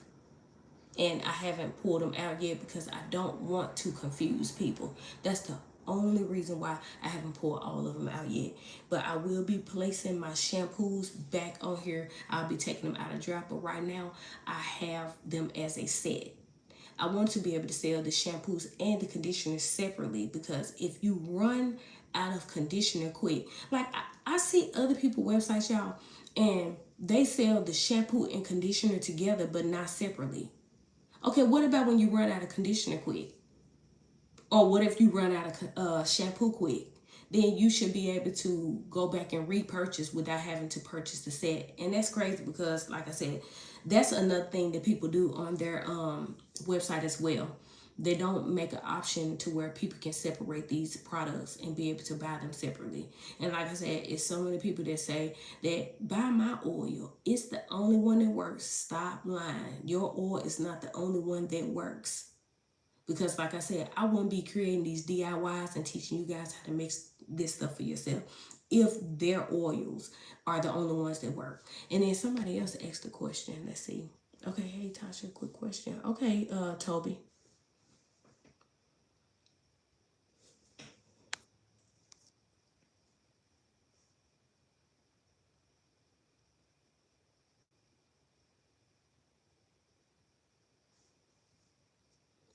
Speaker 1: and I haven't pulled them out yet because I don't want to confuse people. That's the only reason why I haven't pulled all of them out yet. But I will be placing my shampoos back on here. I'll be taking them out of draft, but right now I have them as a set. I want to be able to sell the shampoos and the conditioners separately, because if you run out of conditioner quick, like I see other people websites, y'all, and they sell the shampoo and conditioner together but not separately. Okay, what about when you run out of conditioner quick? Or what if you run out of shampoo quick? Then you should be able to go back and repurchase without having to purchase the set. And that's crazy because, like I said, that's another thing that people do on their website as well. They don't make an option to where people can separate these products and be able to buy them separately. And like I said, it's so many people that say that buy my oil. It's the only one that works. Stop lying. Your oil is not the only one that works. Because like I said, I wouldn't be creating these DIYs and teaching you guys how to mix this stuff for yourself if their oils are the only ones that work. And then somebody else asked a question. Let's see. Okay, hey Tasha, quick question. Okay, Toby.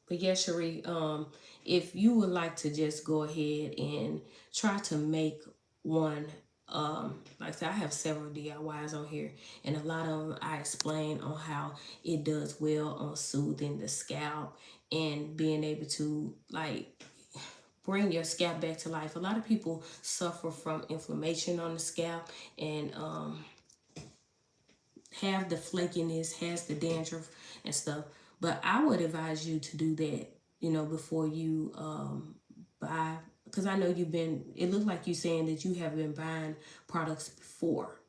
Speaker 1: But yeah, Cherie, if you would like to just go ahead and try to make one Like I said, I have several DIYs on here, and a lot of them I explain on how it does well on soothing the scalp and being able to like bring your scalp back to life. A lot of people suffer from inflammation on the scalp and have the flakiness, has the dandruff and stuff. But I would advise you to do that, you know, before you buy, because I know you've been, it looks like you saying that you have been buying products before.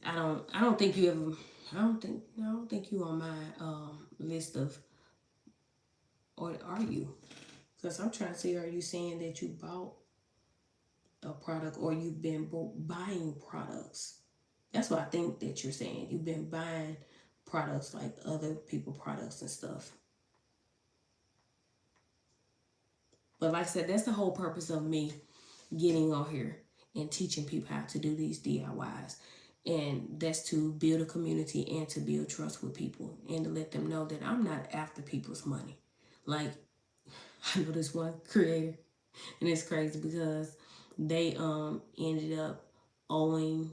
Speaker 1: I don't think you ever, I don't think you on my list of, or are you? Because I'm trying to see, are you saying that you bought a product or you've been buying products? That's what I think that you're saying. You've been buying products like other people products and stuff. But like I said, that's the whole purpose of me getting on here and teaching people how to do these DIYs. And that's to build a community and to build trust with people and to let them know that I'm not after people's money. Like, I know this one creator, and it's crazy because they ended up owing,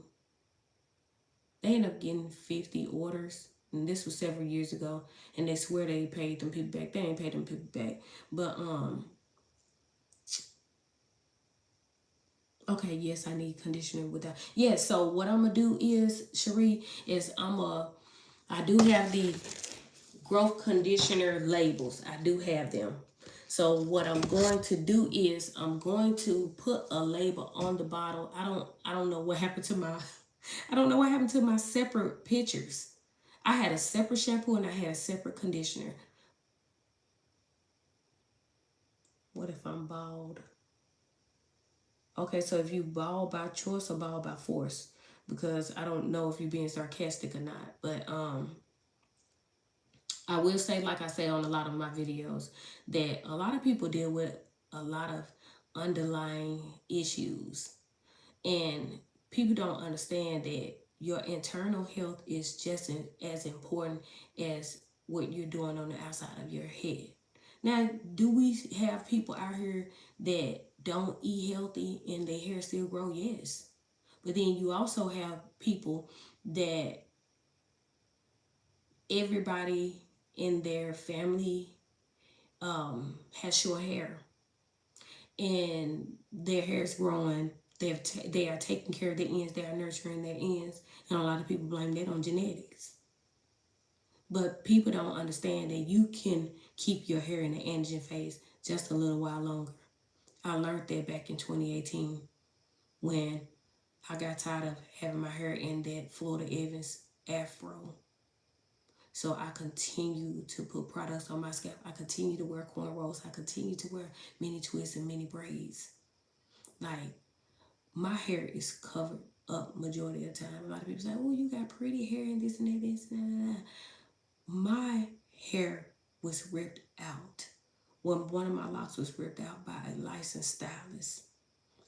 Speaker 1: they ended up getting 50 orders, and this was several years ago, and they swear they paid them people back. They ain't paid them people back. But okay, yes, I need conditioner with that. Yeah, so what I'm gonna do is, Cherie, is I do have the growth conditioner labels. I do have them. So what I'm going to do is I'm going to put a label on the bottle. I don't know what happened to my I don't know what happened to my separate pictures. I had a separate shampoo and I had a separate conditioner. What if I'm bald? Okay, so if you bald by choice or bald by force, because I don't know if you're being sarcastic or not, but I will say, like I say on a lot of my videos, that a lot of people deal with a lot of underlying issues, and people don't understand that your internal health is just as important as what you're doing on the outside of your head. Now, do we have people out here that don't eat healthy and their hair still grow? Yes. But then you also have people that everybody in their family has short hair and their hair is growing. They are taking care of their ends. They are nurturing their ends. And a lot of people blame that on genetics. But people don't understand that you can keep your hair in the anagen phase just a little while longer. I learned that back in 2018 when I got tired of having my hair in that Florida Evans afro. So I continue to put products on my scalp. I continue to wear cornrows. I continue to wear mini twists and mini braids. Like, my hair is covered up majority of the time. A lot of people say, oh, you got pretty hair and this and that, this and that. My hair was ripped out. When one of my locks was ripped out by a licensed stylist.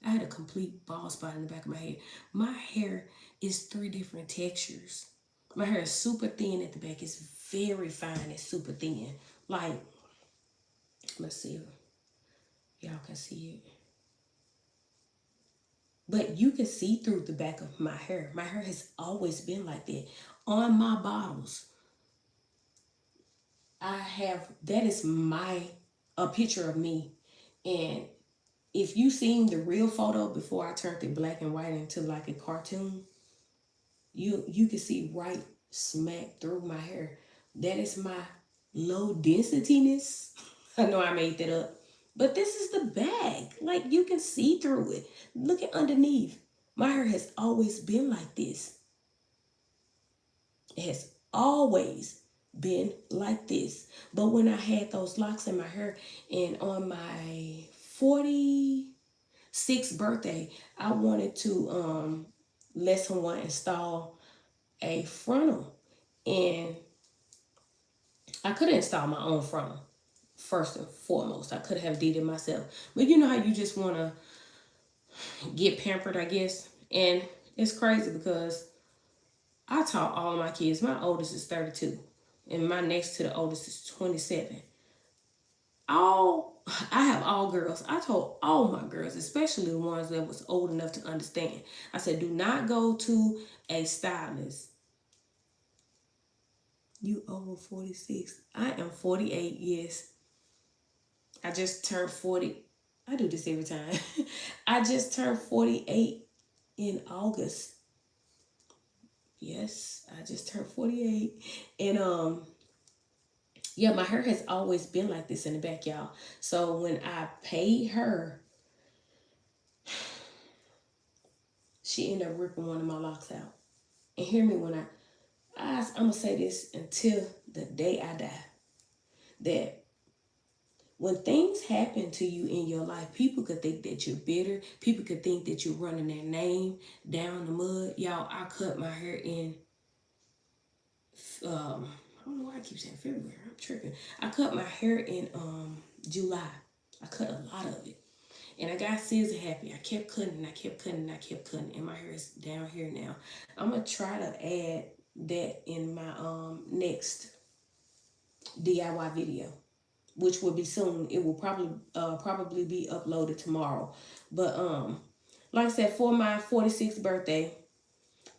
Speaker 1: I had a complete bald spot in the back of my head. My hair is 3 different textures. My hair is super thin at the back. It's very fine. It's super thin. Like, let's see if y'all can see it. But you can see through the back of my hair. My hair has always been like that. On my bottles, I have, that is a picture of me. And if you seen the real photo before I turned it black and white into like a cartoon, you can see right smack through my hair. That is my low densityness. I know I made that up. But this is the bag. Like, you can see through it. Look at underneath. My hair has always been like this. It has always been like this. But when I had those locks in my hair and on my 46th birthday, I wanted to let someone install a frontal, and I could install my own frontal first and foremost. I could have did it myself, but you know how you just want to get pampered, I guess. And it's crazy because I taught all of my kids. My oldest is 32 and my next to the oldest is 27. I have all girls. I told all my girls, especially the ones that was old enough to understand. I said, do not go to a stylist. You over 46. I am 48, yes. I just turned 40. I do this every time. I just turned 48 in August. Yes, I just turned 48. And yeah, my hair has always been like this in the back, y'all. So when I paid her, she ended up ripping one of my locks out. And hear me when I'm gonna say this until the day I die. That when things happen to you in your life, people could think that you're bitter. People could think that you're running their name down the mud. Y'all, I cut my hair in I don't know why I keep saying February. I'm tripping. I cut my hair in July. I cut a lot of it. And I got scissor happy. I kept cutting and I kept cutting and I kept cutting. And my hair is down here now. I'm gonna try to add that in my next DIY video, which will be soon. It will probably be uploaded tomorrow. But like I said, for my 46th birthday,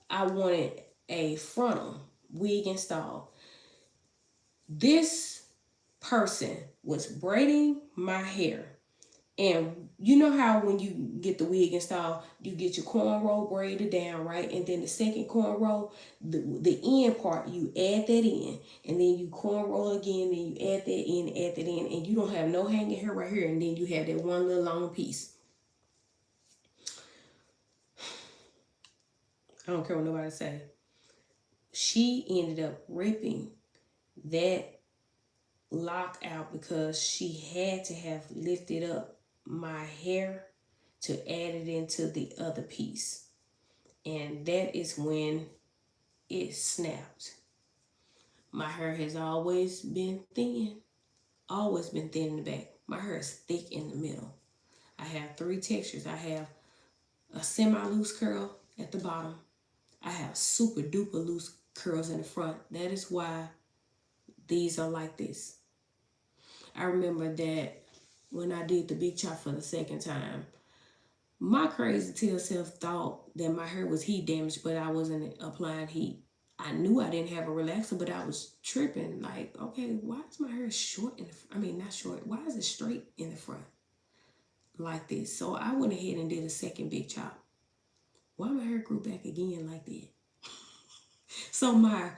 Speaker 1: I wanted a frontal wig installed. This person was braiding my hair. And you know how when you get the wig installed, you get your cornrow braided down, right? And then the second cornrow, the end part, you add that in. And then you cornrow again, then you add that in. And you don't have no hanging hair right here. And then you have that one little long piece. I don't care what nobody say. She ended up ripping that lock out because she had to have lifted up my hair to add it into the other piece. And that is when it snapped. My hair has always been thin. Always been thin in the back. My hair is thick in the middle. I have 3 textures. I have a semi-loose curl at the bottom. I have super duper loose curls in the front. That is why these are like this. I remember that when I did the big chop for the second time, my crazy tail self thought that my hair was heat damaged, but I wasn't applying heat. I knew I didn't have a relaxer, but I was tripping. Like, okay, why is my hair short in the front? I mean, not short. Why is it straight in the front like this? So I went ahead and did a second big chop. Why my hair grew back again like that? So my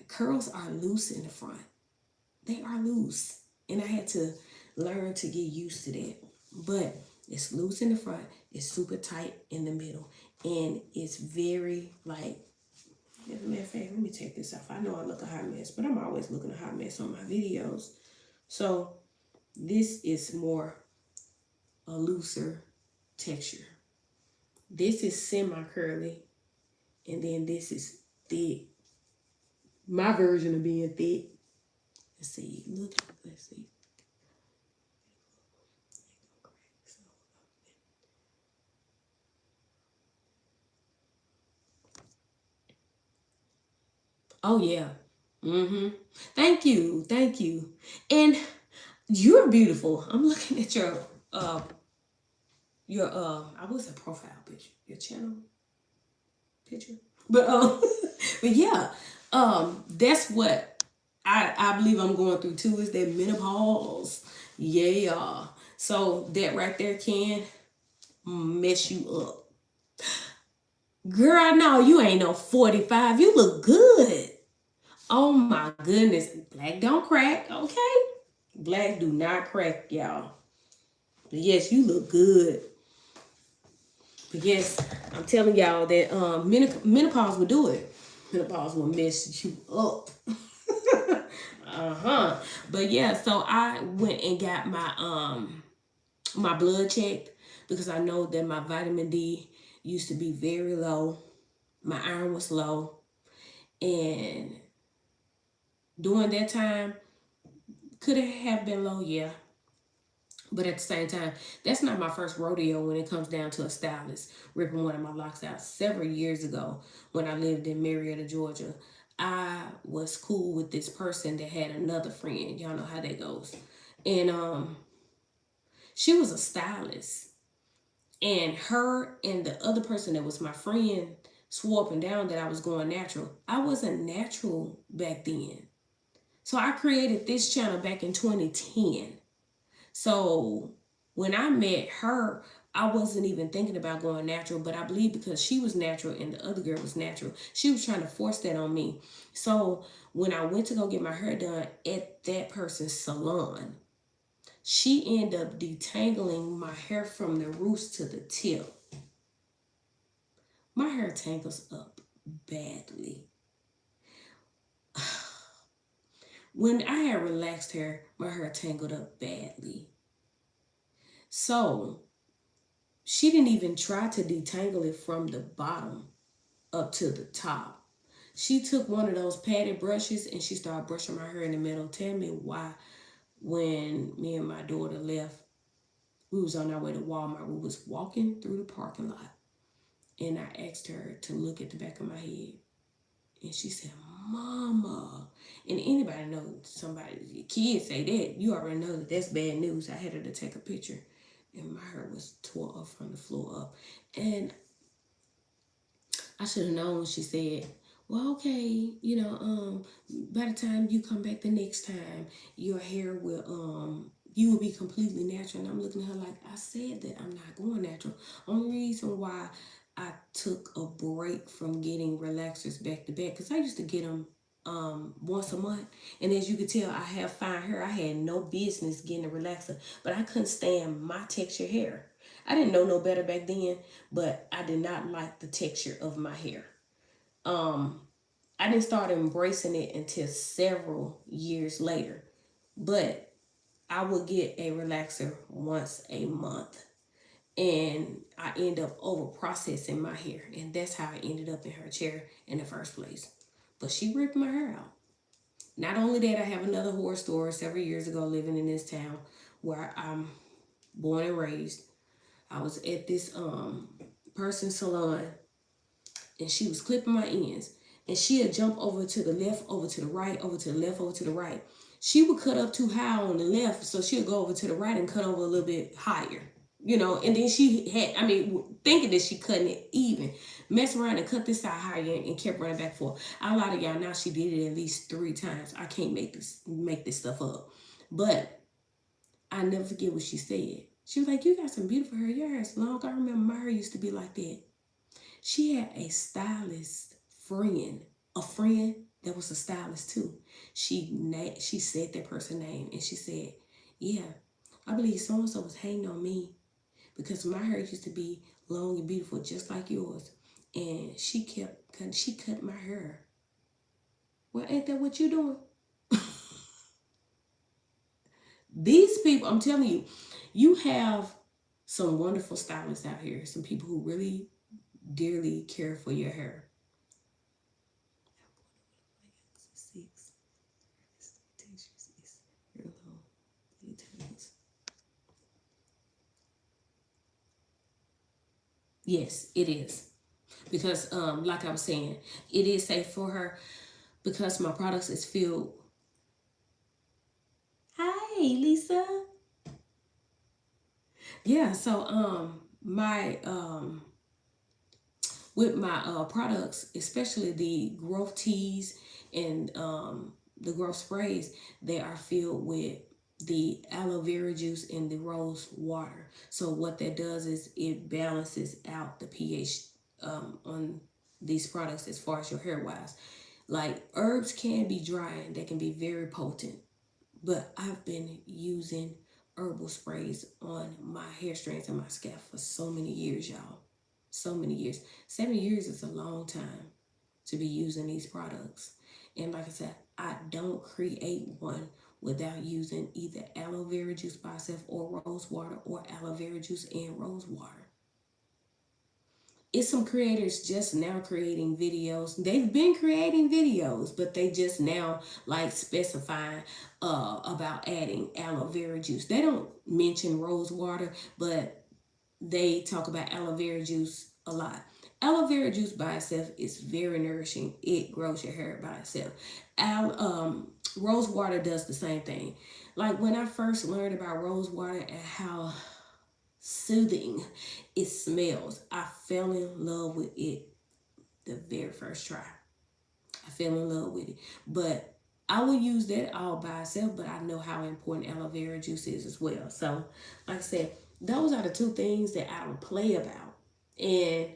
Speaker 1: curls are loose in the front. They are loose. And I had to learn to get used to that. But it's loose in the front. It's super tight in the middle. And it's very like, as a matter of fact, let me take this off. I know I look a hot mess, but I'm always looking a hot mess on my videos. So this is more a looser texture. This is semi-curly. And then this is thick. My version of being thick. Let's see. Let's see. Oh yeah. Thank you. Thank you. And you're beautiful. I'm looking at your I would say profile picture. Your channel picture. But but yeah, that's what I believe I'm going through too, is that menopause. Yeah. So that right there can mess you up. Girl, no, you ain't no 45. You look good. Oh my goodness. Black don't crack, okay? Black do not crack, y'all. But yes, you look good. But yes, I'm telling y'all that menopause will do it. Menopause will mess you up. But yeah, so I went and got my blood checked because I know that my vitamin D used to be very low. My iron was low. And during that time, could it have been low? Yeah. But at the same time, that's not my first rodeo when it comes down to a stylist ripping one of my locks out. Several years ago, when I lived in Marietta, Georgia, I was cool with this person that had another friend. Y'all know how that goes. And she was a stylist. And her and the other person that was my friend swore up and down that I was going natural. I wasn't natural back then. So I created this channel back in 2010. So when I met her, I wasn't even thinking about going natural, but I believe because she was natural and the other girl was natural, she was trying to force that on me. So when I went to go get my hair done at that person's salon, she ended up detangling my hair from the roots to the tip. My hair tangles up badly. When I had relaxed hair, my hair tangled up badly. So she didn't even try to detangle it from the bottom up to the top. She took one of those padded brushes and she started brushing my hair in the middle. Tell me why, when me and my daughter left, we was on our way to Walmart. We was walking through the parking lot and I asked her to look at the back of my head. And she said, Mama. And anybody know somebody, kids say that, you already know that that's bad news. I had her to take a picture and my hair was tore up from the floor up. And I should have known when she said, well, okay, by the time you come back the next time, your hair will, you will be completely natural. And I'm looking at her like, I said that I'm not going natural. Only reason why I took a break from getting relaxers back to back, because I used to get them once a month. And as you can tell, I have fine hair. I had no business getting a relaxer, but I couldn't stand my texture hair. I didn't know no better back then, but I did not like the texture of my hair. I didn't start embracing it until several years later, but I would get a relaxer once a month. And I end up over processing my hair, and that's how I ended up in her chair in the first place. But she ripped my hair out. Not only that, I have another horror story several years ago living in this town where I'm born and raised. I was at this person's salon and she was clipping my ends. And she had jumped over to the left, over to the right, over to the left, over to the right. She would cut up too high on the left, so she'll go over to the right and cut over a little bit higher. And then she had, thinking that she cutting it even, mess around and cut this side higher and kept running back and forth. I lie to y'all now, she did it at least 3 times. I can't make this stuff up. But I never forget what she said. She was like, you got some beautiful hair. Your hair's long. I remember my hair used to be like that. She had a stylist friend, a friend that was a stylist too. She said that person's name and she said, yeah, I believe so-and-so was hating on me because my hair used to be long and beautiful just like yours. And she cut my hair. Well, ain't that what you doing? These people, I'm telling you, you have some wonderful stylists out here. Some people who really dearly care for your hair. Yes, it is. Because like I was saying, it is safe for her because my products is filled. Hi, Lisa. Yeah, so my with my products, especially the growth teas and the growth sprays, they are filled with the aloe vera juice and the rose water. So what that does is it balances out the pH on these products as far as your hair wise. Like herbs can be drying, they can be very potent, but I've been using herbal sprays on my hair strands and my scalp for so many years, y'all. So many years. 7 years is a long time to be using these products. And like I said, I don't create one without using either aloe vera juice by itself or rose water or aloe vera juice and rose water. It's some creators just now creating videos. They've been creating videos, but they just now like specifying about adding aloe vera juice. They don't mention rose water, but they talk about aloe vera juice a lot. Aloe vera juice by itself is very nourishing. It grows your hair by itself. Rose water does the same thing. Like when I first learned about rose water and how soothing it smells, I fell in love with it the very first try. I fell in love with it. But I will use that all by itself, but I know how important aloe vera juice is as well. So, like I said, those are the two things that I don't play about. And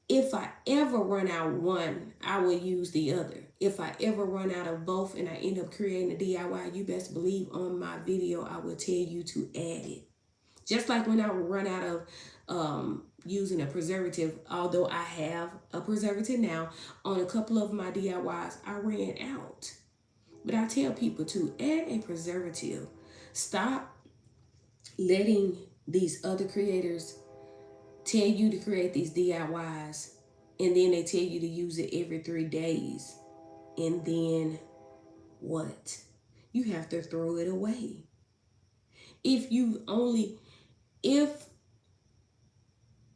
Speaker 1: if I ever run out one, I will use the other. If I ever run out of both and I end up creating a DIY, you best believe on my video, I will tell you to add it. Just like when I run out of using a preservative, although I have a preservative now, on a couple of my DIYs, I ran out. But I tell people to add a preservative. Stop letting these other creators tell you to create these DIYs and then they tell you to use it every 3 days. And then what? You have to throw it away. If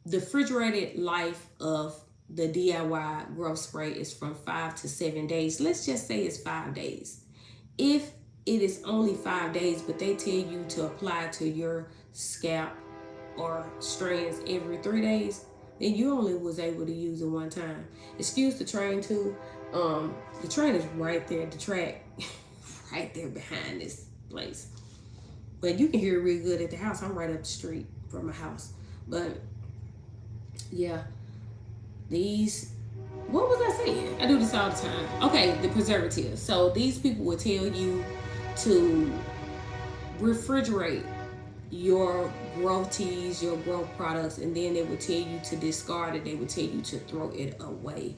Speaker 1: the refrigerated life of the DIY growth spray is from 5 to 7 days, let's just say it's 5 days. If it is only 5 days, but they tell you to apply to your scalp or strands every 3 days, then you only was able to use it one time. Excuse the train too. The train is right there at the track, right there behind this place. But you can hear it real good at the house. I'm right up the street from my house. But yeah, what was I saying? I do this all the time. Okay, the preservatives. So these people will tell you to refrigerate your growth teas, your growth products, and then they will tell you to discard it. They will tell you to throw it away.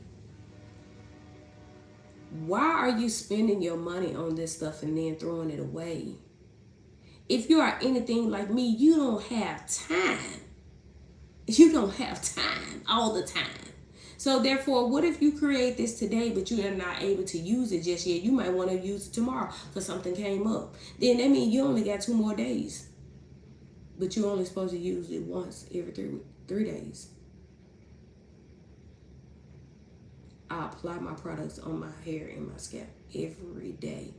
Speaker 1: Why are you spending your money on this stuff and then throwing it away? If you are anything like me, you don't have time. You don't have time all the time. So therefore, what if you create this today, but you are not able to use it just yet? You might want to use it tomorrow because something came up. Then that means you only got 2 more days. But you're only supposed to use it once every 3 days. I apply my products on my hair and my scalp every day.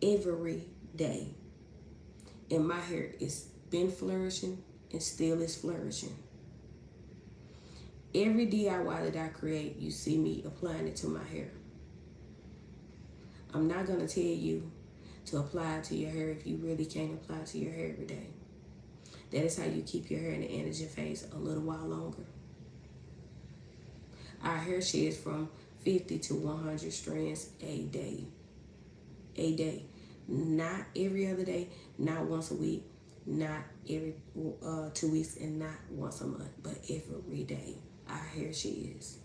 Speaker 1: Every day. And my hair has been flourishing and still is flourishing. Every DIY that I create, you see me applying it to my hair. I'm not going to tell you to apply it to your hair if you really can't apply it to your hair every day. That is how you keep your hair in the anagen phase a little while longer. Our hair sheds from 50 to 100 strands a day. A day. Not every other day, not once a week, not every 2 weeks, and not once a month, but every day. Our hair sheds.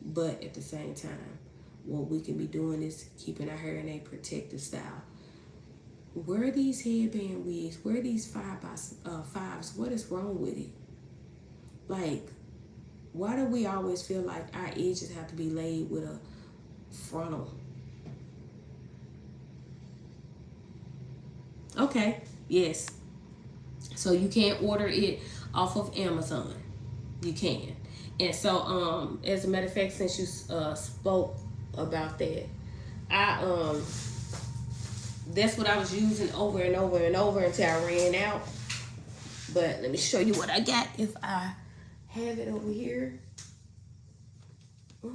Speaker 1: But at the same time, what we can be doing is keeping our hair in a protective style. Wear these headband wigs, wear these 5x5s. What is wrong with it? Like, why do we always feel like our edges have to be laid with a frontal? Okay, yes. So you can't order it off of Amazon. You can. And so, as a matter of fact, since you spoke about that, that's what I was using over and over and over until I ran out. But let me show you what I got if I have it over here. I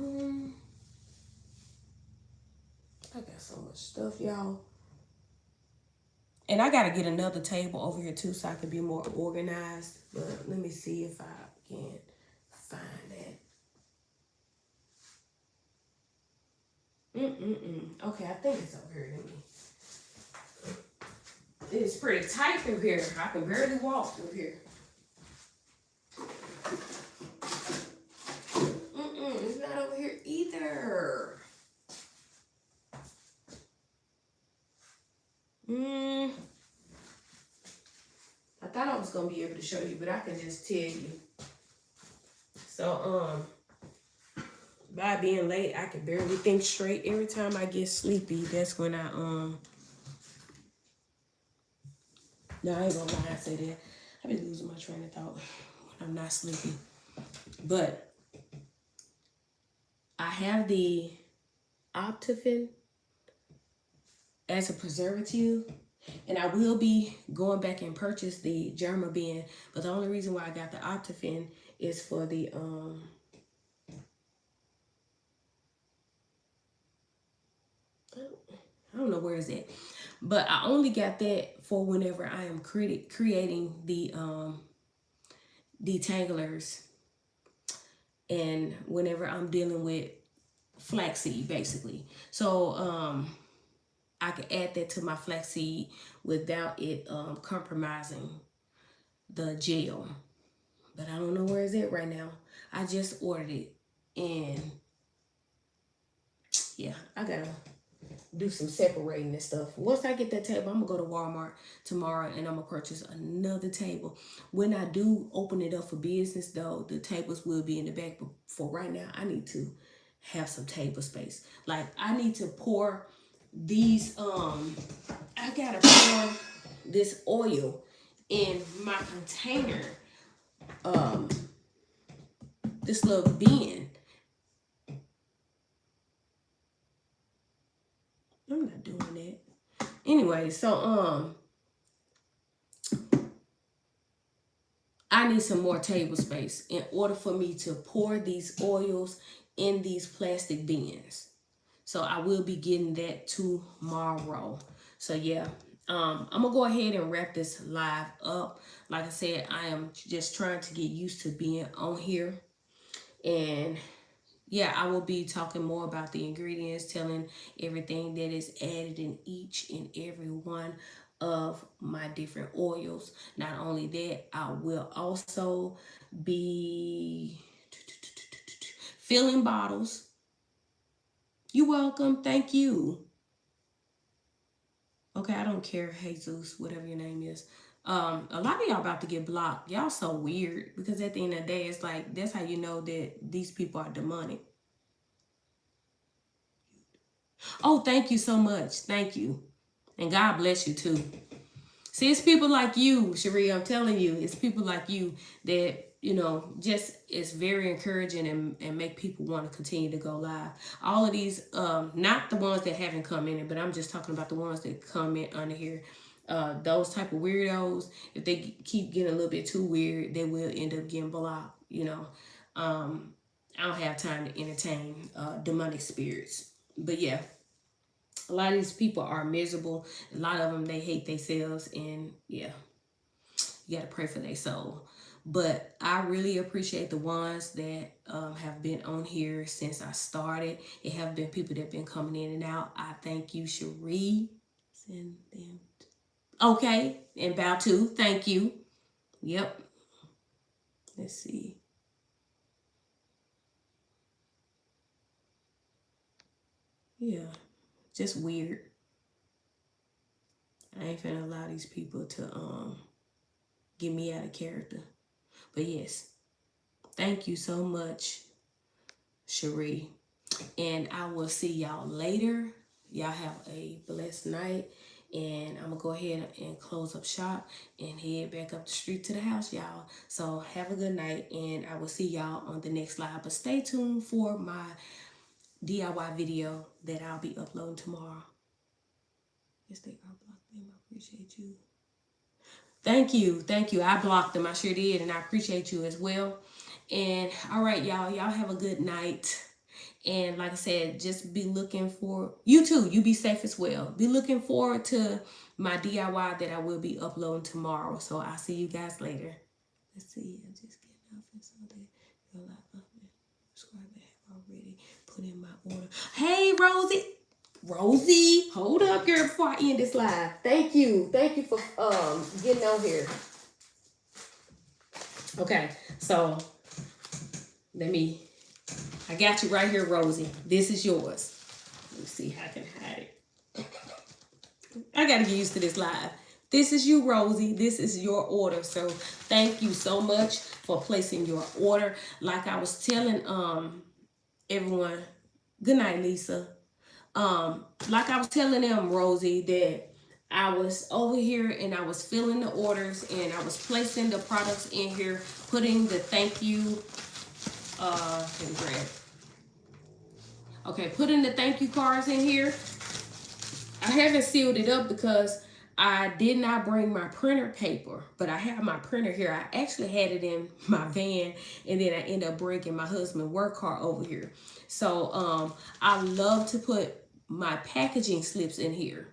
Speaker 1: got so much stuff, y'all. And I got to get another table over here too so I can be more organized. But let me see if I can find that. Okay, I think it's over here. It's pretty tight through here. I can barely walk through here. It's not over here either. I thought I was gonna be able to show you, but I can just tell you. So, by being late, I can barely think straight. Every time I get sleepy, that's when I no, I ain't gonna lie, I say that. I've been losing my train of thought when I'm not sleepy. But I have the Optifin as a preservative. And I will be going back and purchase the Germaben, but the only reason why I got the Optifin is for the I don't know where is it, but I only got that for whenever I am creating the detanglers, and whenever I'm dealing with flaxseed, basically. So I could add that to my flaxseed without it compromising the gel. But I don't know where it's at right now. I just ordered it, and yeah, I gotta do some separating and stuff. Once I get that table, I'm gonna go to Walmart tomorrow and I'm gonna purchase another table. When I do open it up for business though, the tables will be in the back, but for right now, I need to have some table space. Like I need to pour these, I gotta pour this oil in my container, this little bin. I'm not doing that. Anyway, so I need some more table space in order for me to pour these oils in these plastic bins. So I will be getting that tomorrow. So yeah, I'm gonna go ahead and wrap this live up. Like I said, I am just trying to get used to being on here. And yeah, I will be talking more about the ingredients, telling everything that is added in each and every one of my different oils. Not only that, I will also be filling bottles. You're welcome. Thank you. Okay, I don't care, Jesus, whatever your name is. A lot of y'all about to get blocked. Y'all so weird, because at the end of the day, it's like, that's how you know that these people are demonic. Oh, thank you so much. Thank you. And God bless you too. See, it's people like you, Cherie, I'm telling you, it's people like you that, you know, just it's very encouraging and make people want to continue to go live. All of these, not the ones that haven't come in, but I'm just talking about the ones that come in under here. Those type of weirdos, if they keep getting a little bit too weird, they will end up getting blocked, you know. I don't have time to entertain demonic spirits. But yeah, a lot of these people are miserable. A lot of them, they hate themselves, and yeah, you got to pray for their soul. But I really appreciate the ones that have been on here since I started. It have been people that have been coming in and out. I thank you, Cherie. Send them. Okay, and bow to. Thank you. Yep. Let's see. Yeah, just weird. I ain't finna allow these people to get me out of character. But yes, thank you so much, Cherie. And I will see y'all later. Y'all have a blessed night. And I'm going to go ahead and close up shop and head back up the street to the house, y'all. So have a good night. And I will see y'all on the next live. But stay tuned for my DIY video that I'll be uploading tomorrow. Yes, they are blocked them. I appreciate you. Thank you. Thank you. I blocked them. I sure did. And I appreciate you as well. And all right, y'all. Y'all have a good night. And like I said, just be looking for, you too, you be safe as well. Be looking forward to my DIY that I will be uploading tomorrow. So I'll see you guys later. Let's see, I'm just getting off and so that you're like, subscribe and have already put in my order. Hey, Rosie, hold up, girl, before I end this live. Thank you for getting on here. Okay, so I got you right here, Rosie. This is yours. Let me see how I can hide it. I got to get used to this live. This is you, Rosie. This is your order. So thank you so much for placing your order. Like I was telling everyone, good night, Lisa. Like I was telling them, Rosie, that I was over here and I was filling the orders and I was placing the products in here, putting the thank you. Okay, putting the thank you cards in here. I I haven't sealed it up because I did not bring my printer paper, but I have my printer here. I actually had it in my van, and then I ended up bringing my husband's work car over here. So I love to put my packaging slips in here.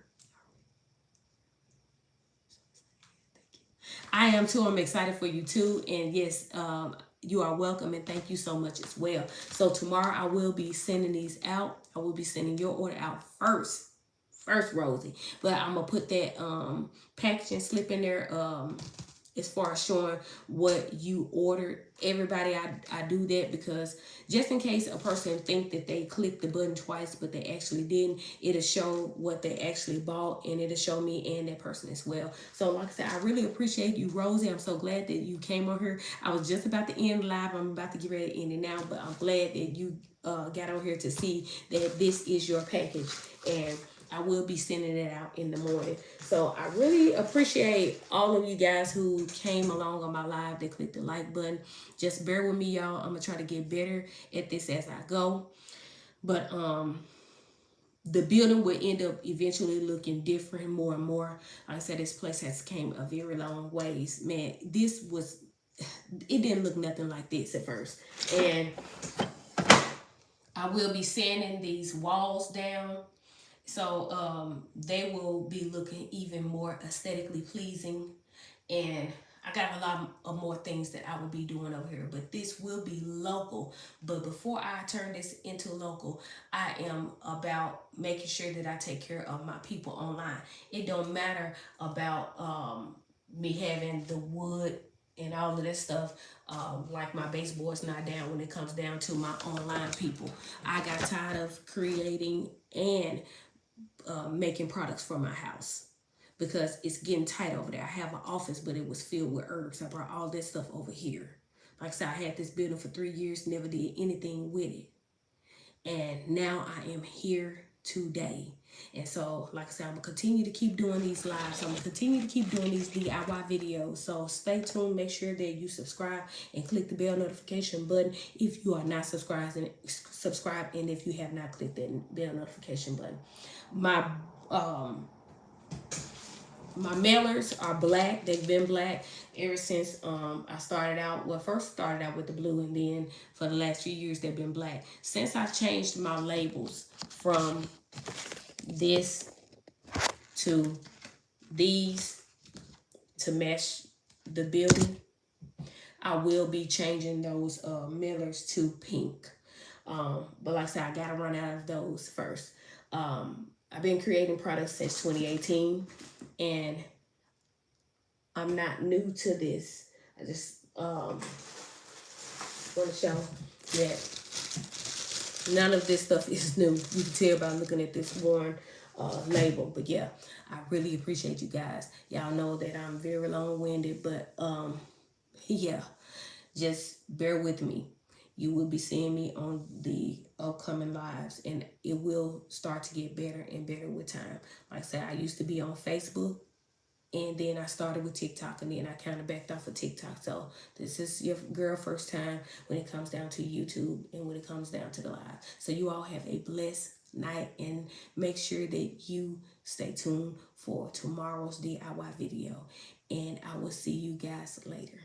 Speaker 1: I am too. I'm excited for you too. And yes, you are welcome, and thank you so much as well. So tomorrow I will be sending these out. I will be sending your order out first, Rosie. But I'm gonna put that packaging slip in there as far as showing what you ordered. Everybody, I do that because just in case a person think that they clicked the button twice but they actually didn't, it'll show what they actually bought, and it'll show me and that person as well. So like I said, I really appreciate you, Rosie. I'm so glad that you came on here. I was just about to end live. I'm about to get ready to end it now, but I'm glad that you got on here to see that this is your package, and I will be sending it out in the morning. So I really appreciate all of you guys who came along on my live. They clicked the like button. Just bear with me, y'all. I'm gonna try to get better at this as I go. But the building will end up eventually looking different more and more. Like I said, this place has came a very long ways. Man, it didn't look nothing like this at first. And I will be sanding these walls down, so they will be looking even more aesthetically pleasing. And I got a lot of more things that I will be doing over here, but this will be local. But before I turn this into local, I am about making sure that I take care of my people online. It don't matter about me having the wood and all of that stuff. Like my baseboard's not down when it comes down to my online people. I got tired of creating and making products for my house because it's getting tight over there. I have an office, but it was filled with herbs. I brought all this stuff over here. Like I said, I had this building for 3 years, never did anything with it. And now I am here today. And so, like I said, I'm going to continue to keep doing these lives. I'm going to continue to keep doing these DIY videos. So stay tuned. Make sure that you subscribe and click the bell notification button if you are not subscribed. And if you have not clicked that bell notification button. My mailers are black. They've been black ever since I started out. Well, first started out with the blue, and then for the last few years they've been black. Since I changed my labels from this to these to match the building, I will be changing those mailers to pink. But like I said, I gotta run out of those first. I've been creating products since 2018, and I'm not new to this. I just want to show that none of this stuff is new. You can tell by looking at this worn label. But yeah, I really appreciate you guys. Y'all know that I'm very long-winded, but yeah, just bear with me. You will be seeing me on the upcoming lives, and it will start to get better and better with time. Like I said, I used to be on Facebook, and then I started with TikTok, and then I kind of backed off of TikTok. So this is your girl first time when it comes down to YouTube and when it comes down to the live. So you all have a blessed night, and make sure that you stay tuned for tomorrow's DIY video. And I will see you guys later.